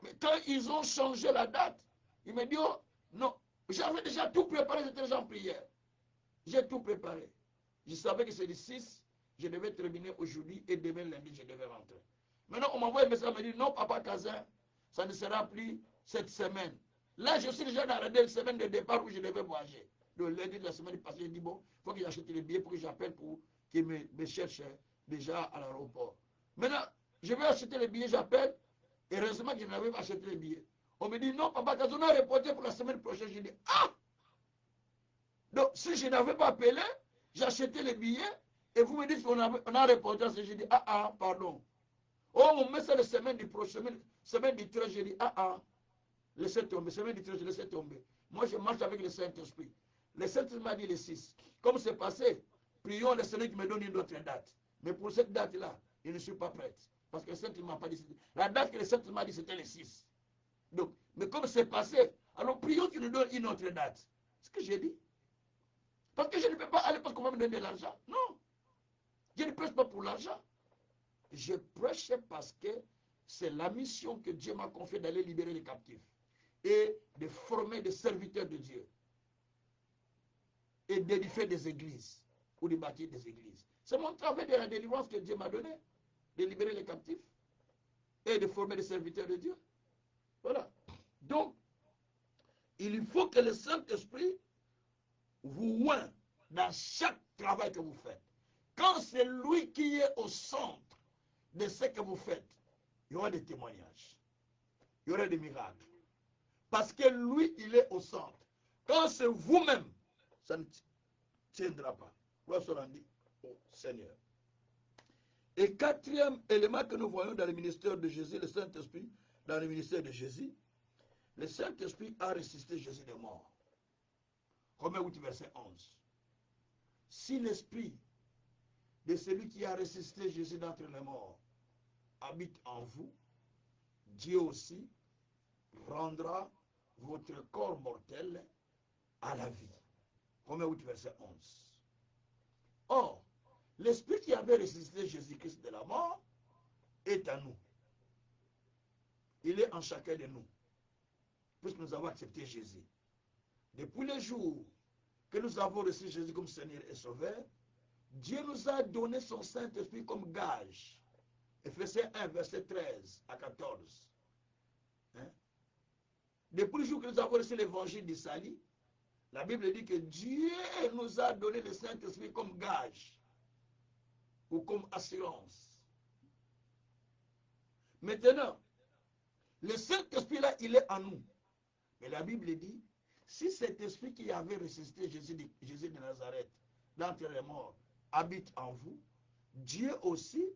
Mais quand ils ont changé la date, ils m'ont dit, oh, non, j'avais déjà tout préparé, j'étais déjà en prière. J'ai tout préparé. Je savais que c'est le 6, je devais terminer aujourd'hui et demain lundi, je devais rentrer. Maintenant, on m'envoie un message, on me dit, non, papa Kazin, ça ne sera plus cette semaine. Là, je suis déjà dans la deuxième semaine de départ où je devais voyager. Le lundi de la semaine passée, j'ai dit, bon, il faut que j'achète les billets pour que j'appelle pour qu'ils me cherchent déjà à l'aéroport. Maintenant, je vais acheter les billets, j'appelle, et heureusement que je n'avais pas acheté les billets. On me dit, non, papa Kazin, on a reporté pour la semaine prochaine. J'ai dit, ah! Donc, si je n'avais pas appelé, j'achetais les billets, et vous me dites qu'on a reporté, j'ai dit, pardon. Oh, on met ça la semaine du prochain, semaine du 13, j'ai dit, laissez tomber, semaine du 13, je laissez tomber. Moi, je marche avec le Saint-Esprit. Le Saint-Esprit m'a dit le 6. Comme c'est passé, prions le Seigneur qui me donne une autre date. Mais pour cette date-là, je ne suis pas prête. Parce que le Saint-Esprit ne m'a pas dit. La date que le Saint-Esprit m'a dit, c'était le 6. Donc, mais comme c'est passé, alors prions qu'il nous donne une autre date. C'est ce que j'ai dit. Parce que je ne peux pas aller parce qu'on va me donner de l'argent. Non. Je ne prêche pas pour l'argent. Je prêche parce que c'est la mission que Dieu m'a confiée d'aller libérer les captifs et de former des serviteurs de Dieu et d'édifier des églises ou de bâtir des églises. C'est mon travail de la délivrance que Dieu m'a donné, de libérer les captifs et de former des serviteurs de Dieu. Voilà. Donc, il faut que le Saint-Esprit vous oint dans chaque travail que vous faites. Quand c'est lui qui est au centre de ce que vous faites, il y aura des témoignages, il y aura des miracles. Parce que lui, il est au centre. Quand c'est vous-même, ça ne tiendra pas. Gloire soit rendue au Seigneur. Et quatrième élément que nous voyons dans le ministère de Jésus, le Saint-Esprit, dans le ministère de Jésus, le Saint-Esprit a ressuscité Jésus de mort. Romains 8, verset 11. Si l'Esprit de celui qui a ressuscité Jésus d'entre les morts habite en vous, Dieu aussi rendra votre corps mortel à la vie. Romains 8, verset 11. Or, l'Esprit qui avait ressuscité Jésus-Christ de la mort est en nous. Il est en chacun de nous, puisque nous avons accepté Jésus. Depuis le jour que nous avons reçu Jésus comme Seigneur et Sauveur, Dieu nous a donné son Saint-Esprit comme gage. Éphésiens 1, verset 13 à 14. Hein? Depuis le jour que nous avons reçu l'évangile du salut, la Bible dit que Dieu nous a donné le Saint-Esprit comme gage ou comme assurance. Maintenant, le Saint-Esprit là, il est en nous. Mais la Bible dit, si cet esprit qui avait ressuscité Jésus de Nazareth d'entre les morts habite en vous, Dieu aussi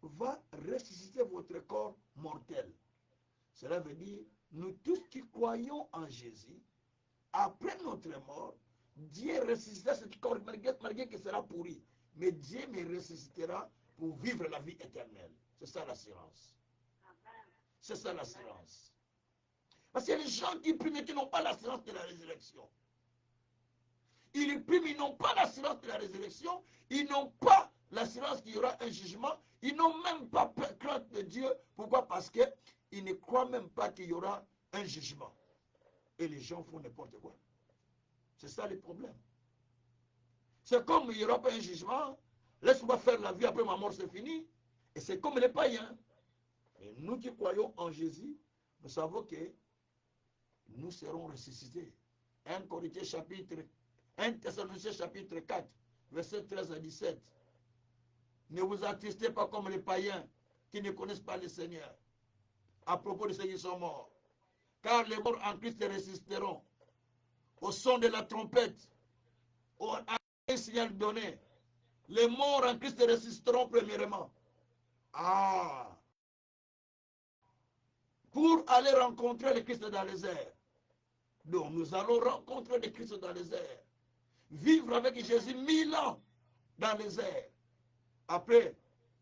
va ressusciter votre corps mortel. Cela veut dire, nous tous qui croyons en Jésus, après notre mort, Dieu ressuscitera ce corps malgré qu'il sera pourri. Mais Dieu me ressuscitera pour vivre la vie éternelle. C'est ça l'assurance. C'est ça l'assurance. Parce qu'il y a des gens qui priment qui n'ont pas l'assurance de la résurrection. Ils priment, ils n'ont pas l'assurance de la résurrection. Ils n'ont pas l'assurance qu'il y aura un jugement. Ils n'ont même pas crainte de Dieu. Pourquoi? Parce qu'ils ne croient même pas qu'il y aura un jugement. Et les gens font n'importe quoi. C'est ça le problème. C'est comme il n'y aura pas un jugement. Laisse-moi faire la vie, après ma mort, c'est fini. Et c'est comme les païens. Mais nous qui croyons en Jésus, nous savons que nous serons ressuscités. 1 Corinthiens chapitre 1 Thessaloniciens chapitre 4, verset 13 à 17. Ne vous attristez pas comme les païens qui ne connaissent pas le Seigneur à propos de ceux qui sont morts. Car les morts en Christ ressusciteront au son de la trompette, à un signal donné. Les morts en Christ ressusciteront premièrement. Pour aller rencontrer le Christ dans les airs. Donc nous allons rencontrer le Christ dans les airs. Vivre avec Jésus 1000 ans dans les airs. Après,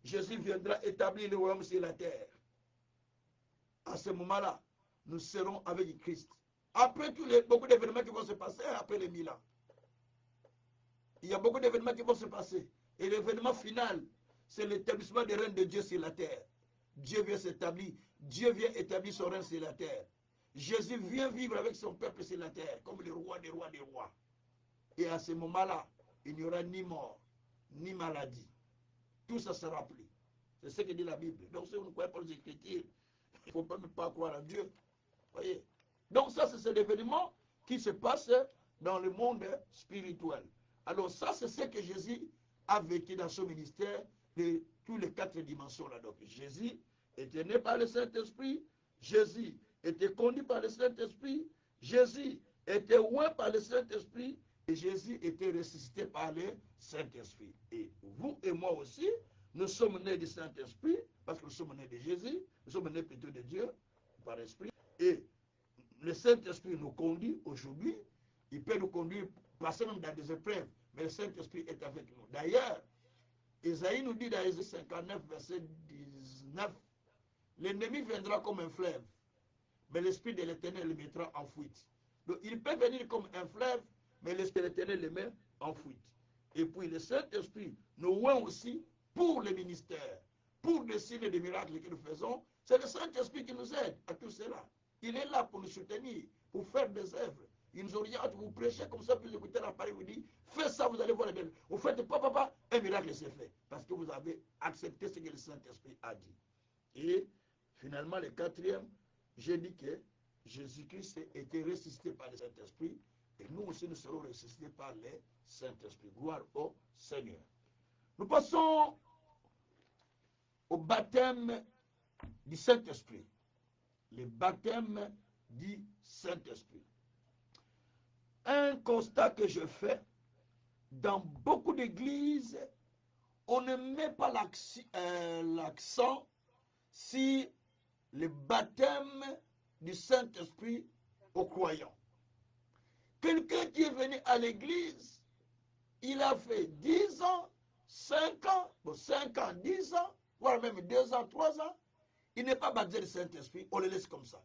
Jésus viendra établir le royaume sur la terre. À ce moment-là, nous serons avec Christ. Après beaucoup d'événements qui vont se passer après les 1000 ans. Il y a beaucoup d'événements qui vont se passer. Et l'événement final, c'est l'établissement des règnes de Dieu sur la terre. Dieu vient s'établir. Dieu vient établir son règne sur la terre. Jésus vient vivre avec son peuple sur la terre, comme le roi des rois des rois. Et à ce moment-là, il n'y aura ni mort, ni maladie. Tout ça sera pris. C'est ce que dit la Bible. Donc si vous ne croyez pas aux Écritures, il ne faut même pas croire à Dieu. Voyez. Donc ça, c'est l'événement qui se passe dans le monde spirituel. Alors ça, c'est ce que Jésus a vécu dans son ministère de toutes les 4 dimensions là. Donc Jésus était né par le Saint-Esprit, Jésus était conduit par le Saint-Esprit, Jésus était oint par le Saint-Esprit et Jésus était ressuscité par le Saint-Esprit. Et vous et moi aussi, nous sommes nés du Saint-Esprit parce que nous sommes nés de Jésus, nous sommes nés plutôt de Dieu par l'Esprit. Et le Saint-Esprit nous conduit aujourd'hui, il peut nous conduire, passer même dans des épreuves, mais le Saint-Esprit est avec nous. D'ailleurs, Isaïe nous dit dans Isaïe 59, verset 19, l'ennemi viendra comme un fleuve, mais l'Esprit de l'Éternel le mettra en fuite. Donc il peut venir comme un fleuve, mais l'Esprit de l'Éternel le met en fuite. Et puis le Saint-Esprit nous oint aussi pour le ministère, pour les signes et les miracles que nous faisons. C'est le Saint-Esprit qui nous aide à tout cela. Il est là pour nous soutenir, pour faire des œuvres. Il nous oriente, vous prêchez comme ça, puis vous écoutez la parole, vous dit, fais ça, vous allez voir les belles. Vous faites pas, un miracle s'est fait. Parce que vous avez accepté ce que le Saint-Esprit a dit. Et finalement, le quatrième, j'ai dit que Jésus-Christ était ressuscité par le Saint-Esprit Et nous aussi, nous serons ressuscités par le Saint-Esprit. Gloire au Seigneur. Nous passons au baptême du Saint-Esprit. Le baptême du Saint-Esprit. Un constat que je fais, dans beaucoup d'églises, on ne met pas l'accent sur le baptême du Saint-Esprit aux croyants. Quelqu'un qui est venu à l'église, il a fait 10 ans, 5 ans, 5 ans, 10 ans, voire même 2 ans, 3 ans, il n'est pas baptisé du Saint-Esprit, on le laisse comme ça.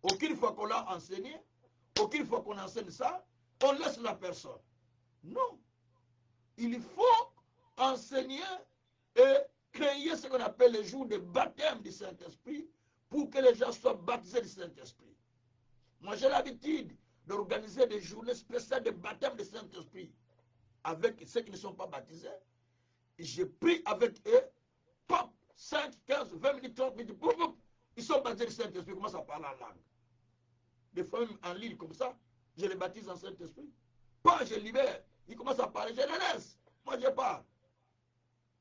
Aucune fois qu'on l'a enseigné, aucune fois qu'on enseigne ça, on laisse la personne. Non. Il faut enseigner et créer ce qu'on appelle les jours de baptême du Saint-Esprit pour que les gens soient baptisés du Saint-Esprit. Moi, j'ai l'habitude d'organiser des journées spéciales de baptême du Saint-Esprit avec ceux qui ne sont pas baptisés. Je prie avec eux, pop, 5, 15, 20 minutes, 30 minutes, boum, boum, ils sont baptisés du Saint-Esprit, ils commencent à parler en langue. Des fois même en ligne comme ça, je les baptise en Saint-Esprit. Pas, je libère, ils commencent à parler, je les laisse. Moi, je pars.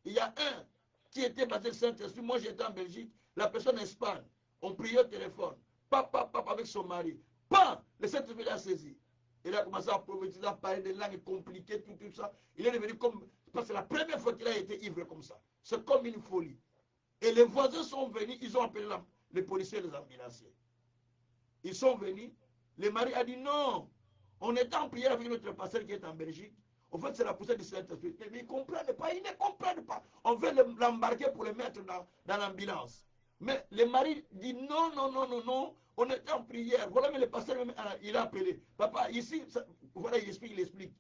Il y a un qui était baptisé du Saint-Esprit, moi j'étais en Belgique, la personne en Espagne, on priait au téléphone, papa, avec son mari. Pas, le Saint-Esprit l'a saisi. Il a commencé à prophétiser, à parler des langues compliquées, tout ça. Il est devenu comme, parce que c'est la première fois qu'il a été ivre comme ça. C'est comme une folie. Et les voisins sont venus, ils ont appelé les policiers et les ambulanciers. Ils sont venus, le mari a dit non, on était en prière avec notre pasteur qui est en Belgique. En fait, c'est la poussée du Saint-Esprit. Mais ils ne comprennent pas, ils ne comprennent pas. On veut l'embarquer pour le mettre dans l'ambulance. Mais le mari dit non, non, non, non, non, on était en prière. Voilà, mais le pasteur, il a appelé. Papa, ici, ça, voilà, il explique.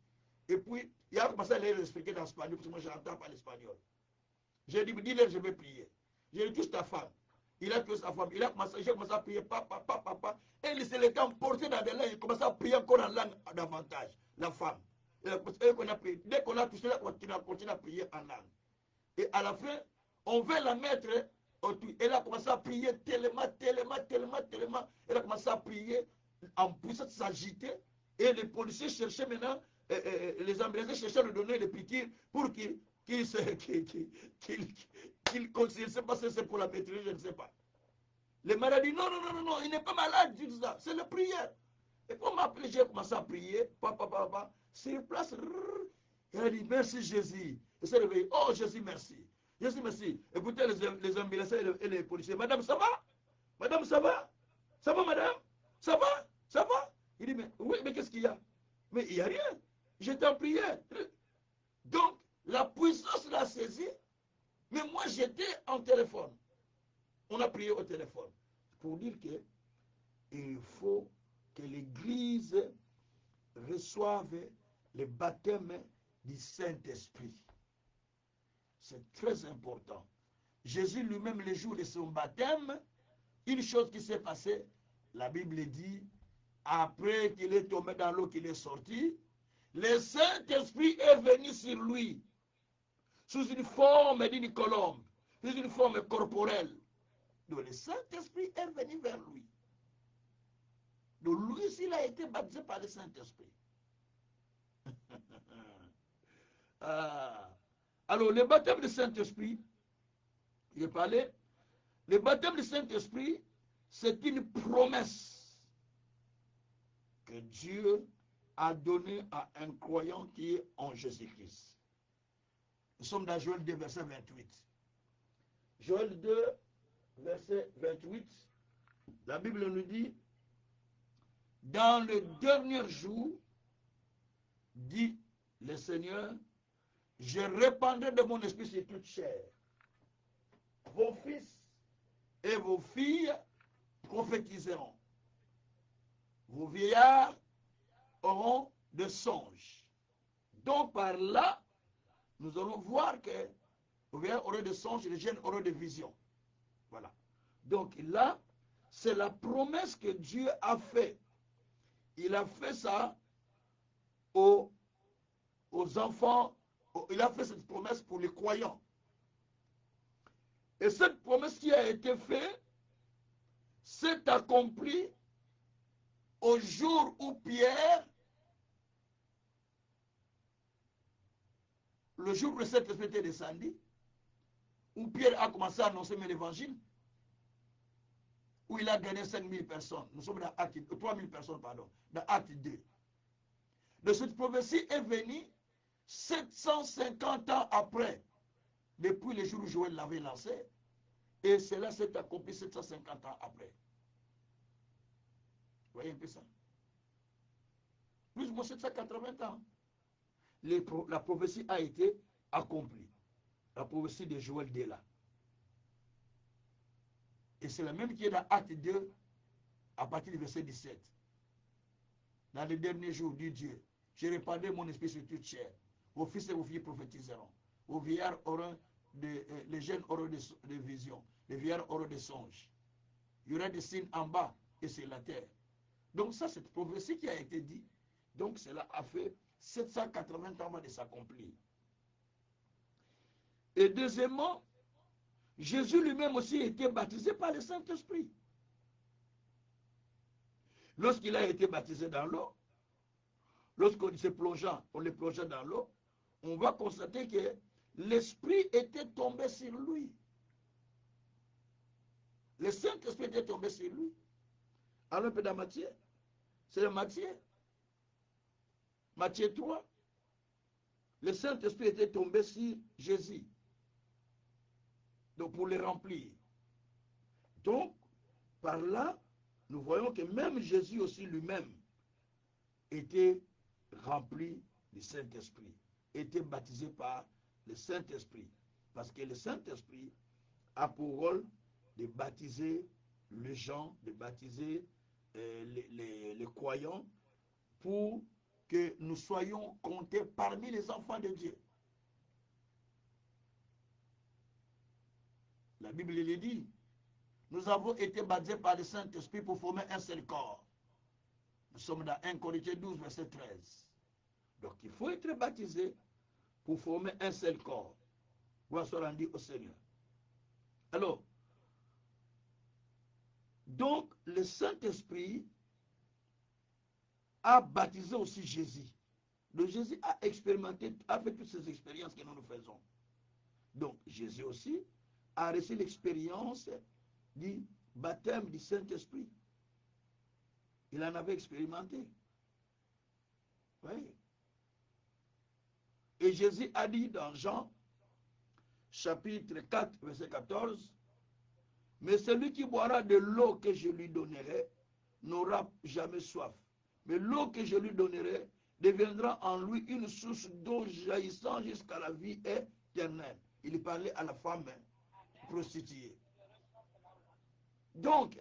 Et puis, il a commencé à leur expliquer dans l'espagnol, parce que moi, je n'entends pas l'espagnol. J'ai dit, dis-leur, je vais prier. J'ai dit, touche ta femme. Il a tué sa femme. J'ai commencé à prier, papa, papa, papa. Et il s'est laissé emporter dans des langues. Il commence à prier encore en langue davantage, la femme. Dès qu'on a touché là, on continue à prier en langue. Et à la fin, on veut la mettre au tout. Elle a commencé à prier tellement. Elle a commencé à prier en puissance, s'agiter. Et les policiers cherchaient maintenant, les ambulanciers cherchaient à lui donner les piqûres pour qu'il considère, je ne sais pas si c'est pour la maîtriser, je ne sais pas. Le malade dit non, non, non, non, non, il n'est pas malade, dit ça, c'est la prière. Et pour m'appeler, j'ai commencé à prier, papa, sur place, il a dit merci Jésus. Il s'est réveillé, oh Jésus, merci. Jésus, merci. Écoutez les ambulanciers et les policiers, madame, ça va? Madame, ça va? Ça va, madame? Ça va? Ça va? Il dit, mais oui, mais qu'est-ce qu'il y a? Mais il n'y a rien. J'étais en prière. Donc, la puissance l'a saisi, mais moi j'étais en téléphone. On a prié au téléphone. Pour dire qu'il faut que l'Église reçoive le baptême du Saint-Esprit. C'est très important. Jésus lui-même, le jour de son baptême, une chose qui s'est passée, la Bible dit, après qu'il est tombé dans l'eau, qu'il est sorti, le Saint-Esprit est venu sur lui, sous une forme d'une colombe, sous une forme corporelle. Donc le Saint-Esprit est venu vers lui. Donc lui aussi, il a été baptisé par le Saint-Esprit. Alors, le baptême du Saint-Esprit, j'ai parlé, le baptême du Saint-Esprit, c'est une promesse que Dieu a donnée à un croyant qui est en Jésus-Christ. Nous sommes dans Joël 2, verset 28. Joël 2, verset 28, la Bible nous dit, dans le dernier jour, dit le Seigneur, je répandrai de mon esprit sur toute chair. Vos fils et vos filles prophétiseront. Vos vieillards auront des songes. Donc par là, nous allons voir que vos vieillards auront des songes et les jeunes auront des visions. Voilà. Donc là, c'est la promesse que Dieu a faite. Il a fait ça aux enfants. Il a fait cette promesse pour les croyants. Et cette promesse qui a été faite s'est accomplie au jour où Pierre le jour où le Saint-Esprit était descendu, où Pierre a commencé à annoncer l'évangile, où il a gagné 5000 personnes. Nous sommes dans Acte 3000 personnes, pardon, dans Acte 2. De cette prophétie est venue 750 ans après, depuis le jour où Joël l'avait lancé, et cela s'est accompli 750 ans après. Vous voyez un peu ça? Plus ou moins 780 ans. La prophétie a été accomplie. La prophétie de Joël dès là. Et c'est la même qui est dans Acte 2, à partir du verset 17. Dans les derniers jours, dit Dieu, je répandrai mon esprit sur toute chair. Vos fils et vos filles prophétiseront. Vos vieillards auront les jeunes auront des visions. Les vieillards auront des songes. Il y aura des signes en bas et c'est la terre. Donc ça, c'est une prophétie qui a été dit. Donc cela a fait 780 ans avant de s'accomplir. Et deuxièmement, Jésus lui-même aussi a été baptisé par le Saint-Esprit. Lorsqu'il a été baptisé dans l'eau, lorsqu'on se plongeant, on le plongeait dans l'eau, on va constater que l'Esprit était tombé sur lui. Le Saint-Esprit était tombé sur lui. Alors, un peu dans Matthieu, c'est le Matthieu. Matthieu 3. Le Saint-Esprit était tombé sur Jésus. Donc, pour le remplir. Donc, par là, nous voyons que même Jésus aussi lui-même était rempli du Saint-Esprit, était baptisé par le Saint-Esprit. Parce que le Saint-Esprit a pour rôle de baptiser les gens, de baptiser les croyants pour que nous soyons comptés parmi les enfants de Dieu. La Bible le dit. Nous avons été baptisés par le Saint-Esprit pour former un seul corps. Nous sommes dans 1 Corinthiens 12, verset 13. Donc il faut être baptisé pour former un seul corps. Pour se rendre au Seigneur. Alors, donc le Saint-Esprit a baptisé aussi Jésus. Donc Jésus a expérimenté, a fait toutes ces expériences que nous faisons. Donc Jésus aussi a reçu l'expérience du baptême du Saint-Esprit. Il en avait expérimenté. Oui. Et Jésus a dit dans Jean, chapitre 4, verset 14, « Mais celui qui boira de l'eau que je lui donnerai n'aura jamais soif. Mais l'eau que je lui donnerai deviendra en lui une source d'eau jaillissant jusqu'à la vie éternelle. » Il parlait à la femme prostituée. Donc,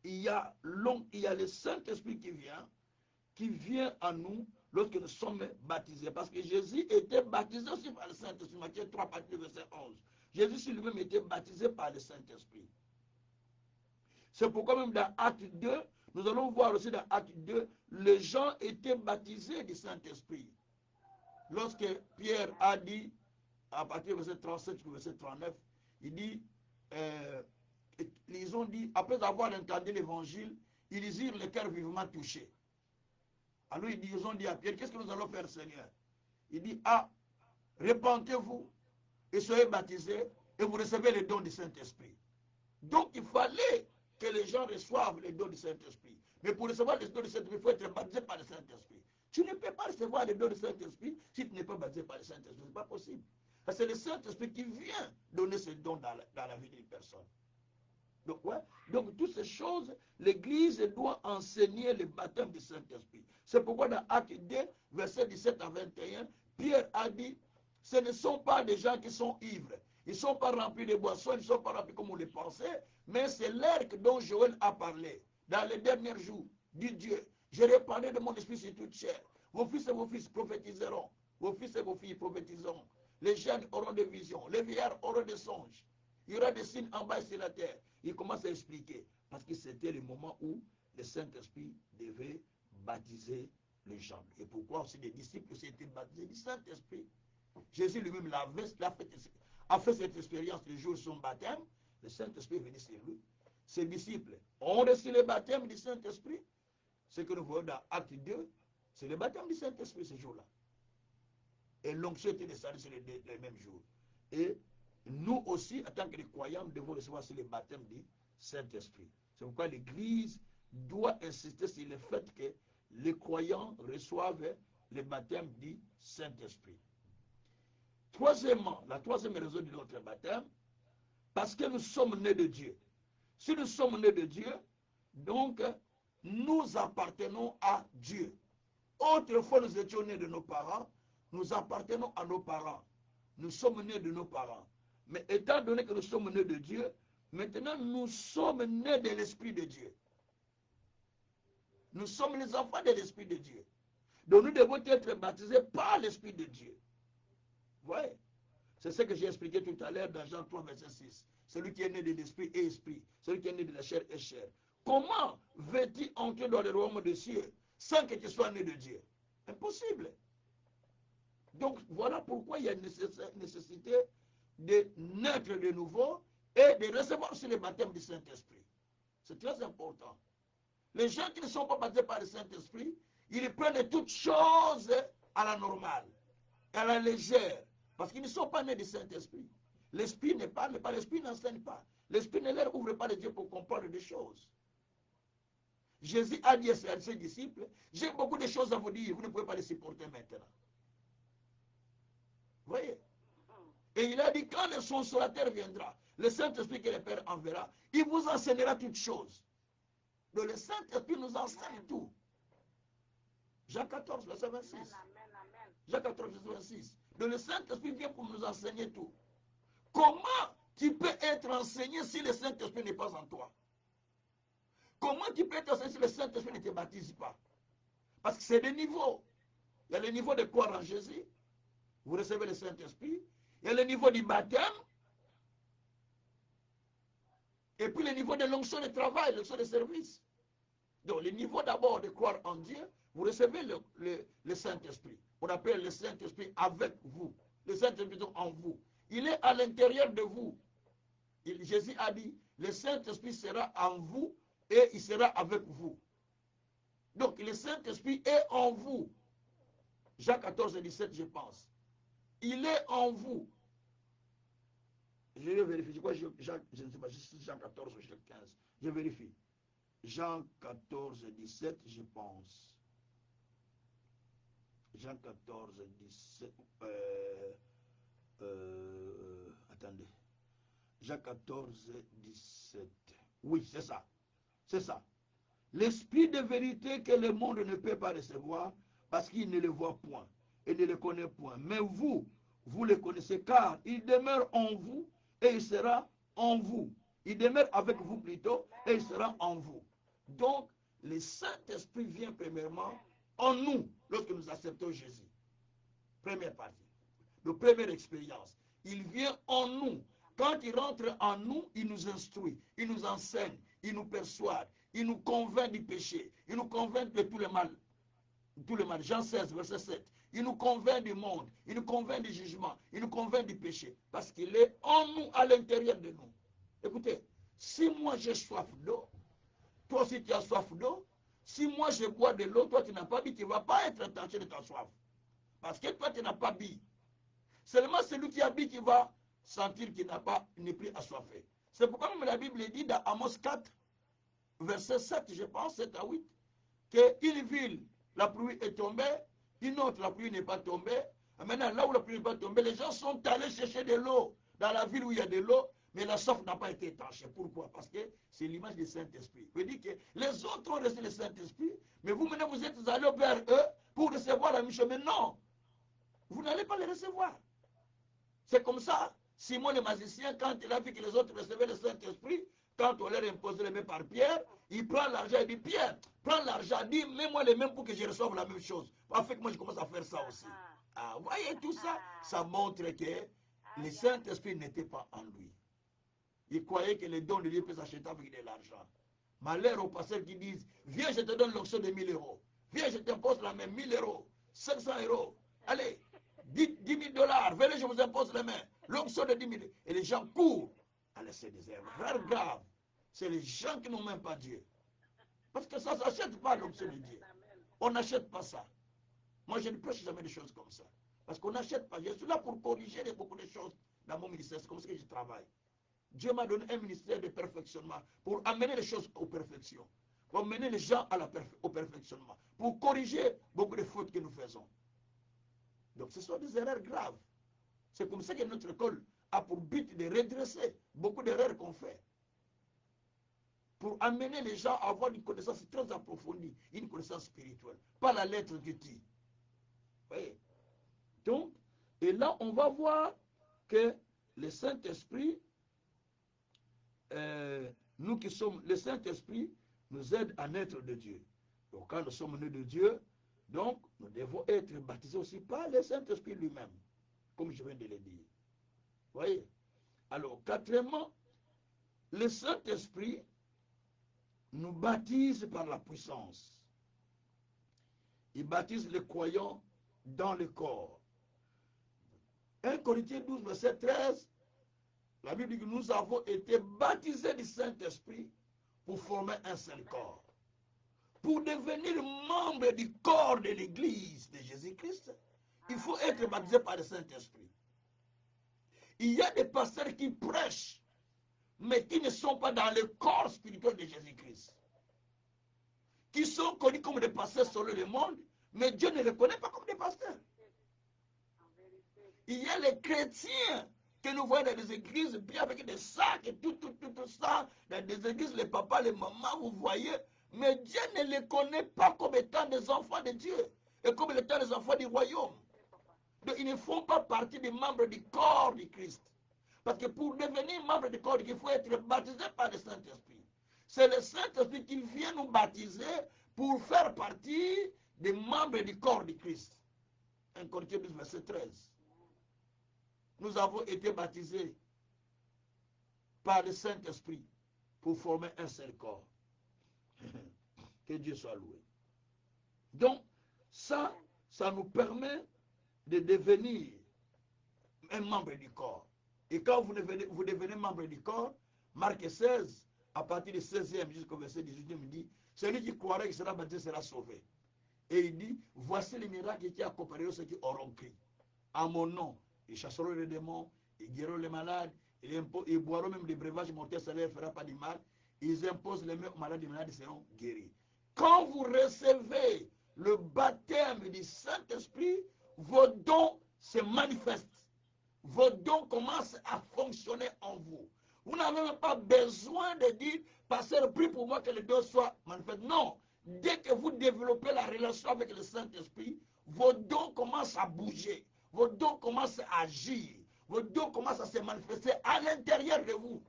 il y a le Saint-Esprit qui vient à nous lorsque nous sommes baptisés. Parce que Jésus était baptisé aussi par le Saint-Esprit. Matthieu 3, verset 11. Jésus lui-même était baptisé par le Saint-Esprit. C'est pourquoi même dans Acte 2, nous allons voir aussi dans Acte 2, les gens étaient baptisés du Saint-Esprit. Lorsque Pierre a dit, à partir du verset 37 au verset 39, il dit, ils ont dit, après avoir entendu l'évangile, ils eurent le cœur vivement touché. Alors ils ont dit à Pierre, qu'est-ce que nous allons faire, Seigneur? Il dit, répentez-vous et soyez baptisés et vous recevez les dons du Saint-Esprit. Donc il fallait que les gens reçoivent les dons du Saint-Esprit. Mais pour recevoir les dons du Saint-Esprit, il faut être baptisé par le Saint-Esprit. Tu ne peux pas recevoir les dons du Saint-Esprit si tu n'es pas baptisé par le Saint-Esprit. Ce n'est pas possible. C'est le Saint-Esprit qui vient donner ces dons dans la vie d'une personne. Donc, ouais. Donc, toutes ces choses, l'Église doit enseigner le baptême du Saint-Esprit. C'est pourquoi dans Acte 2, versets 17 à 21, Pierre a dit, ce ne sont pas des gens qui sont ivres. Ils ne sont pas remplis de boissons, ils ne sont pas remplis comme on le pensait, mais c'est l'air dont Joël a parlé. Dans les derniers jours, dit Dieu, je répandrai de mon esprit sur toute chair. Vos fils et vos filles prophétiseront. Vos fils et vos filles prophétiseront. Les jeunes auront des visions. Les vieillards auront des songes. Il y aura des signes en bas sur la terre. Il commence à expliquer. Parce que c'était le moment où le Saint-Esprit devait baptiser les gens. Et pourquoi aussi les disciples aussi étaient baptisés du Saint-Esprit. Jésus lui-même a fait cette expérience le jour de son baptême. Le Saint-Esprit est venu sur lui. Ses disciples ont reçu le baptême du Saint-Esprit. Ce que nous voyons dans Acte 2, c'est le baptême du Saint-Esprit ce jour-là. Et l'onction était descendue sur les mêmes jours. Et nous aussi, en tant que croyants, nous devons recevoir sur le baptême du Saint-Esprit. C'est pourquoi l'Église doit insister sur le fait que les croyants reçoivent le baptême du Saint-Esprit. Troisièmement, la troisième raison de notre baptême, parce que nous sommes nés de Dieu. Si nous sommes nés de Dieu, donc nous appartenons à Dieu. Autrefois, nous étions nés de nos parents, nous appartenons à nos parents. Nous sommes nés de nos parents. Mais étant donné que nous sommes nés de Dieu, maintenant nous sommes nés de l'Esprit de Dieu. Nous sommes les enfants de l'Esprit de Dieu. Donc nous devons être baptisés par l'Esprit de Dieu. Vous voyez? C'est ce que j'ai expliqué tout à l'heure dans Jean 3, verset 6. Celui qui est né de l'Esprit est Esprit. Celui qui est né de la chair est chair. Comment veux-tu entrer dans le royaume des cieux sans que tu sois né de Dieu? Impossible. Donc voilà pourquoi il y a une nécessité de naître de nouveau et de recevoir aussi le baptême du Saint-Esprit. C'est très important. Les gens qui ne sont pas baptisés par le Saint-Esprit, ils prennent toutes choses à la normale, à la légère, parce qu'ils ne sont pas nés du Saint-Esprit. L'Esprit ne parle pas, l'Esprit n'enseigne pas. L'Esprit ne leur ouvre pas les yeux pour comprendre des choses. Jésus a dit à ses disciples, j'ai beaucoup de choses à vous dire, vous ne pouvez pas les supporter maintenant. Vous voyez? Et il a dit, quand le consolateur viendra, le Saint-Esprit que le Père enverra, il vous enseignera toutes choses. Donc le Saint-Esprit nous enseigne tout. Jean 14, verset 26. Jean 14, verset 26. Donc le Saint-Esprit vient pour nous enseigner tout. Comment tu peux être enseigné si le Saint-Esprit n'est pas en toi? Comment tu peux être enseigné si le Saint-Esprit ne te baptise pas? Parce que c'est des niveaux. Il y a le niveau de croire en Jésus. Vous recevez le Saint-Esprit. Il y a le niveau du baptême. Et puis le niveau de l'onction de travail, l'onction de service. Donc le niveau d'abord de croire en Dieu, vous recevez le Saint-Esprit. On appelle le Saint-Esprit avec vous. Le Saint-Esprit en vous. Il est à l'intérieur de vous. Jésus a dit, le Saint-Esprit sera en vous et il sera avec vous. Donc le Saint-Esprit est en vous. Jean 14, 17, je pense. Il est en vous. Je vais vérifier. Je crois que je ne sais pas si c'est Jean 14 ou Jean 15. Je vérifie. Jean 14, 17, je pense. Jean 14, 17. Attendez. Jean 14, 17. Oui, c'est ça. C'est ça. L'esprit de vérité que le monde ne peut pas recevoir parce qu'il ne le voit point et ne le connaît point. Mais vous, vous le connaissez car il demeure en vous et il sera en vous. Il demeure avec vous plutôt et il sera en vous. Donc, le Saint-Esprit vient premièrement en nous lorsque nous acceptons Jésus. Première partie. La première expérience. Il vient en nous. Quand il rentre en nous, il nous instruit, il nous enseigne, il nous persuade, il nous convainc du péché, il nous convainc de tout le mal. Tout le mal. Jean 16, verset 7. Il nous convainc du monde, il nous convainc du jugement, il nous convainc du péché. Parce qu'il est en nous, à l'intérieur de nous. Écoutez, si moi j'ai soif d'eau, toi aussi tu as soif d'eau. Si moi je bois de l'eau, toi tu n'as pas bu, tu ne vas pas être tenté de ta soif. Parce que toi tu n'as pas bu. Seulement celui qui a bu qui va sentir qu'il n'est plus assoiffé. C'est pourquoi même la Bible dit dans Amos 4, verset 7, je pense, 7 à 8, qu'une ville, la pluie est tombée, une autre, la pluie n'est pas tombée. Et maintenant, là où la pluie n'est pas tombée, les gens sont allés chercher de l'eau dans la ville où il y a de l'eau, mais la soif n'a pas été étanchée. Pourquoi? Parce que c'est l'image du Saint-Esprit. Je dis que les autres ont reçu le Saint-Esprit, mais vous maintenant vous êtes allés vers eux pour recevoir la même chose. Mais non, vous n'allez pas les recevoir. C'est comme ça. Simon le magicien, quand il a vu que les autres recevaient le Saint-Esprit, quand on leur imposait les mains par Pierre, il prend l'argent et dit, Pierre, prends l'argent, dis, mets-moi les mains pour que je reçoive la même chose. Afin que moi je commence à faire ça aussi. Ah, vous voyez tout ça? Ça montre que le Saint-Esprit n'était pas en lui. Il croyait que les dons de Dieu peuvent s'acheter avec de l'argent. Malheur aux pasteurs qui disent, viens, je te donne l'onction de 1000 euros. Viens, je t'impose la main, 1000 euros, 500 euros. Allez, 10 000 $, venez, je vous impose les mains. L'onction de 10 000. Et les gens courent. Allez, c'est des erreurs graves. C'est les gens qui n'ont même pas Dieu. Parce que ça ne s'achète pas l'onction de Dieu. On n'achète pas ça. Moi, je ne prêche jamais des choses comme ça. Parce qu'on n'achète pas. Je suis là pour corriger beaucoup de choses dans mon ministère. C'est comme ça que je travaille. Dieu m'a donné un ministère de perfectionnement pour amener les choses aux perfections, pour amener les gens au perfectionnement, pour corriger beaucoup de fautes que nous faisons. Donc ce sont des erreurs graves. C'est comme ça que notre école a pour but de redresser beaucoup d'erreurs qu'on fait, pour amener les gens à avoir une connaissance très approfondie, une connaissance spirituelle, pas la lettre que tu. Oui. Donc, et là, on va voir que le Saint-Esprit, nous qui sommes, le Saint-Esprit nous aide à naître de Dieu. Donc, quand nous sommes nés de Dieu, donc, nous devons être baptisés aussi par le Saint-Esprit lui-même, comme je viens de le dire. Vous voyez? Alors, quatrièmement, le Saint-Esprit nous baptise par la puissance. Il baptise les croyants dans le corps. 1 Corinthiens 12, verset 13, la Bible dit que nous avons été baptisés du Saint-Esprit pour former un seul corps. Pour devenir membre du corps de l'Église de Jésus-Christ, il faut être baptisé par le Saint-Esprit. Il y a des pasteurs qui prêchent, mais qui ne sont pas dans le corps spirituel de Jésus-Christ. Qui sont connus comme des pasteurs sur le monde, mais Dieu ne les connaît pas comme des pasteurs. Il y a les chrétiens que nous voyons dans des églises, bien avec des sacs et tout ça, dans des églises, les papas, les mamans, vous voyez, mais Dieu ne les connaît pas comme étant des enfants de Dieu, et comme étant des enfants du royaume. Donc, ils ne font pas partie des membres du corps du Christ. Parce que pour devenir membre du corps du Christ, il faut être baptisé par le Saint-Esprit. C'est le Saint-Esprit qui vient nous baptiser pour faire partie des membres du corps du Christ. 1 Corinthiens 12, verset 13. Nous avons été baptisés par le Saint-Esprit pour former un seul corps. Que Dieu soit loué. Donc, ça nous permet de devenir un membre du corps. Et quand vous devenez membre du corps, Marc 16, à partir du 16e jusqu'au verset 18e, il dit, celui qui croira qu'il sera baptisé sera sauvé. Et il dit, voici les miracles qui accompagneront ceux qui auront cru. À mon nom, ils chasseront les démons, ils guériront les malades, ils boiront même des breuvages mortels, ça ne leur fera pas du mal. Ils imposent les mains aux malades, les malades seront guéris. Quand vous recevez le baptême du Saint-Esprit, vos dons se manifestent. Vos dons commencent à fonctionner en vous. Vous n'avez même pas besoin de dire, pasteur, prie pour moi que les dons soient manifestés. Non. Dès que vous développez la relation avec le Saint-Esprit, vos dons commencent à bouger. Vos dons commencent à agir. Vos dons commencent à se manifester à l'intérieur de vous.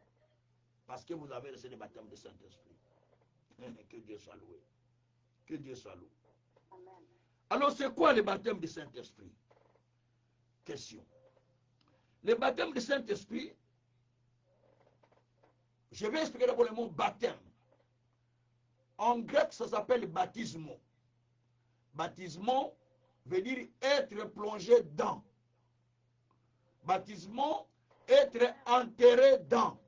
Parce que vous avez reçu le baptême du Saint-Esprit. Que Dieu soit loué. Que Dieu soit loué. Amen. Alors, c'est quoi le baptême du Saint-Esprit? Question. Le baptême du Saint-Esprit, je vais expliquer d'abord le mot baptême. En grec, ça s'appelle baptismo. Baptismo veut dire être plongé dans. Baptismo, être enterré dans.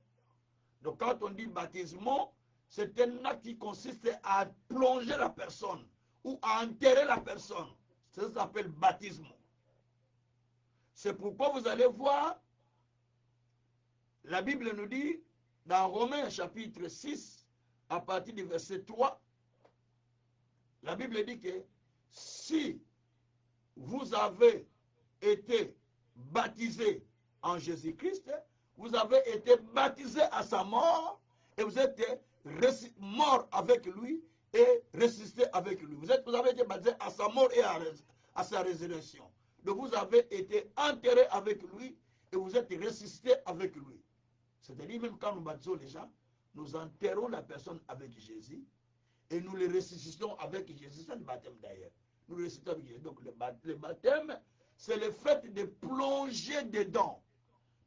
Donc quand on dit baptismo, c'est un acte qui consiste à plonger la personne ou à enterrer la personne. Ça s'appelle baptismo. C'est pourquoi vous allez voir, la Bible nous dit, dans Romains chapitre 6, à partir du verset 3, la Bible dit que si vous avez été baptisé en Jésus-Christ, vous avez été baptisé à sa mort et vous êtes mort avec lui et ressuscité avec lui. Vous avez été baptisé à sa mort et à sa résurrection. Donc vous avez été enterré avec lui et vous êtes ressuscité avec lui. C'est-à-dire même quand nous baptisons les gens, nous enterrons la personne avec Jésus et nous les ressuscitons avec Jésus. C'est le baptême d'ailleurs. Nous le ressuscitons avec Jésus. Donc le baptême, c'est le fait de plonger dedans.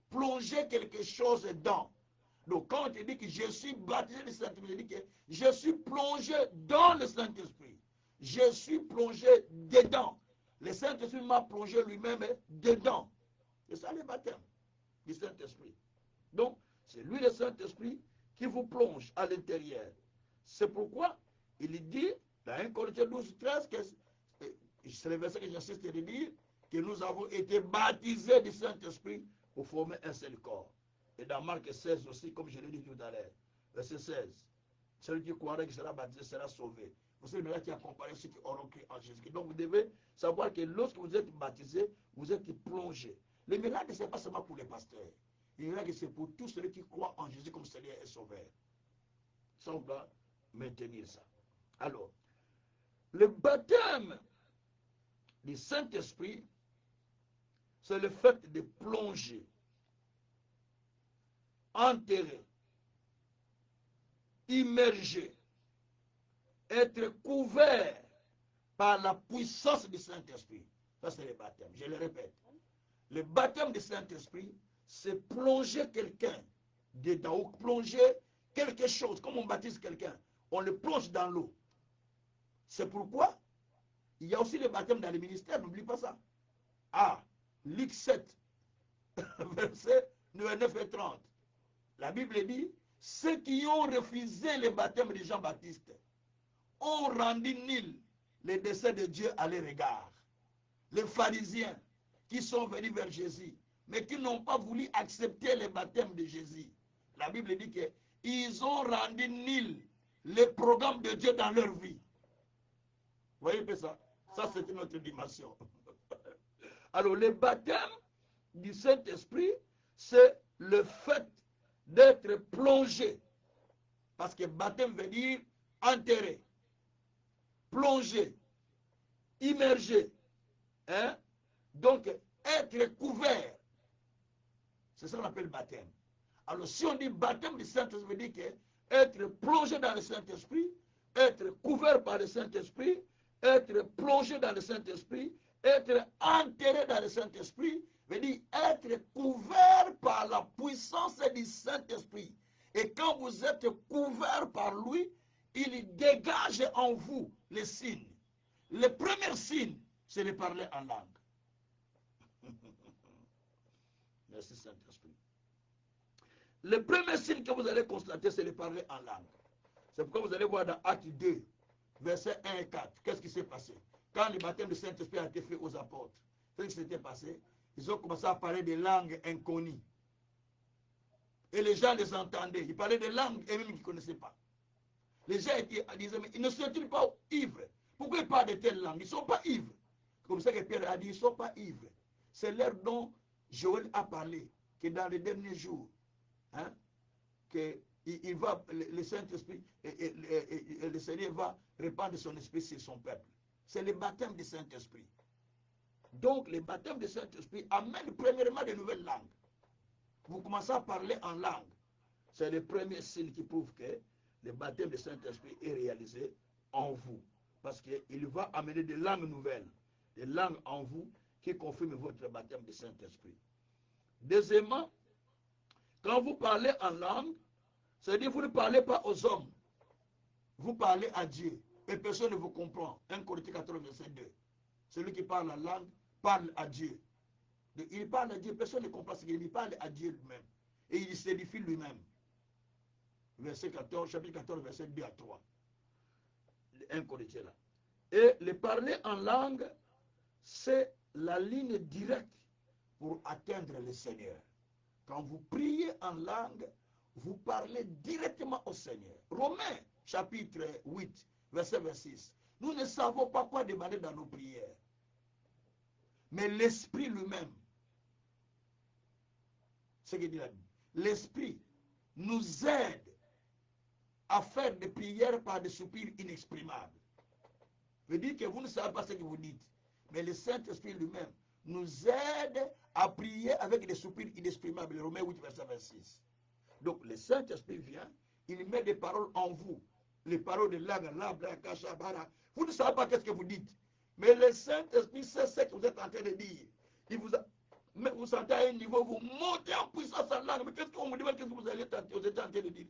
Plonger quelque chose dedans. Donc quand on te dit que je suis baptisé du Saint-Esprit, je dis que je suis plongé dans le Saint-Esprit. Je suis plongé dedans. Le Saint-Esprit m'a plongé lui-même dedans. C'est ça le baptême du Saint-Esprit. Donc, c'est lui le Saint-Esprit qui vous plonge à l'intérieur. C'est pourquoi il dit, dans 1 Corinthiens 12, 13, c'est le verset que j'insiste de dire, que nous avons été baptisés du Saint-Esprit pour former un seul corps. Et dans Marc 16 aussi, comme je l'ai dit tout à l'heure, verset 16, celui qui croira qui sera baptisé sera sauvé. Vous savez, là qui a comparé ceux qui auront cru en Jésus. Donc vous devez savoir que lorsque vous êtes baptisé, vous êtes plongé. Le miracle, ce n'est pas seulement pour les pasteurs. Le miracle, c'est pour tous ceux qui croient en Jésus comme Seigneur et Sauveur. Ça, on doit maintenir ça. Alors, le baptême du Saint-Esprit, c'est le fait de plonger, enterrer, immerger, être couvert par la puissance du Saint-Esprit. Ça, c'est le baptême. Je le répète. Le baptême du Saint-Esprit, c'est plonger quelqu'un dedans, ou plonger quelque chose. Comme on baptise quelqu'un, on le plonge dans l'eau. C'est pourquoi il y a aussi le baptême dans le ministère, n'oublie pas ça. Ah, Luc 7, verset 9 et 30. La Bible dit, ceux qui ont refusé le baptême de Jean-Baptiste ont rendu nul les desseins de Dieu à leur égard. Les pharisiens qui sont venus vers Jésus, mais qui n'ont pas voulu accepter le baptême de Jésus. La Bible dit qu'ils ont rendu nul le programme de Dieu dans leur vie. Vous voyez ça? Ça, c'est une autre dimension. Alors, le baptême du Saint-Esprit, c'est le fait d'être plongé. Parce que baptême veut dire enterrer, plonger, immerger. Hein? Donc, être couvert. C'est ça qu'on appelle baptême. Alors, si on dit baptême du Saint-Esprit, veut dire que être plongé dans le Saint-Esprit, être couvert par le Saint-Esprit, être plongé dans le Saint-Esprit, être enterré dans le Saint-Esprit, veut dire être couvert par la puissance du Saint-Esprit. Et quand vous êtes couvert par lui, il dégage en vous les signes. Le premier signe, c'est de parler en langue. Merci Saint-Esprit. Le premier signe que vous allez constater, c'est de parler en langue. C'est pourquoi vous allez voir dans Actes 2, versets 1 et 4, qu'est-ce qui s'est passé? Quand le baptême du Saint-Esprit a été fait aux apôtres, qu'est-ce qui s'était passé? Ils ont commencé à parler des langues inconnues. Et les gens les entendaient. Ils parlaient des langues eux-mêmes qu'ils ne connaissaient pas. Les gens disaient, mais ils ne sont-ils pas ivres? Pourquoi ils parlent de telles langues? Ils ne sont pas ivres. Comme ça que Pierre a dit, ils ne sont pas ivres. C'est l'heure dont Joël a parlé, que dans les derniers jours, hein, que il va, le Saint-Esprit, et le Seigneur va répandre son esprit sur son peuple. C'est le baptême du Saint-Esprit. Donc, le baptême du Saint-Esprit amène premièrement de nouvelles langues. Vous commencez à parler en langue. C'est le premier signe qui prouve que le baptême du Saint-Esprit est réalisé en vous. Parce qu'il va amener des langues nouvelles, des langues en vous qui confirment votre baptême du Saint-Esprit. Deuxièmement, quand vous parlez en langue, c'est-à-dire que vous ne parlez pas aux hommes. Vous parlez à Dieu. Et personne ne vous comprend. 1 Corinthiens 14, verset 2. Celui qui parle la langue parle à Dieu. Il parle à Dieu, personne ne comprend ce qu'il dit. Il parle à Dieu lui-même. Et il s'édifie lui-même. Verset 14, chapitre 14, verset 2 à 3. 1 Corinthiens là. Et le parler en langue, c'est la ligne directe pour atteindre le Seigneur. Quand vous priez en langue, vous parlez directement au Seigneur. Romains, chapitre 8, verset 26. Nous ne savons pas quoi demander dans nos prières. Mais l'Esprit lui-même, ce que dit la Bible, l'Esprit nous aide à faire des prières par des soupirs inexprimables. Veut dire que vous ne savez pas ce que vous dites. Mais le Saint-Esprit lui-même nous aide à prier avec des soupirs inexprimables. Romains 8, verset 26. Donc le Saint-Esprit vient, il met des paroles en vous. Les paroles de langue, vous ne savez pas qu'est-ce que vous dites. Mais le Saint-Esprit sait ce que vous êtes en train de dire. Il vous a, mais vous sentez à un niveau, vous montez en puissance en langue. Mais qu'est-ce qu'on me demande, qu'est-ce que vous êtes en train de dire?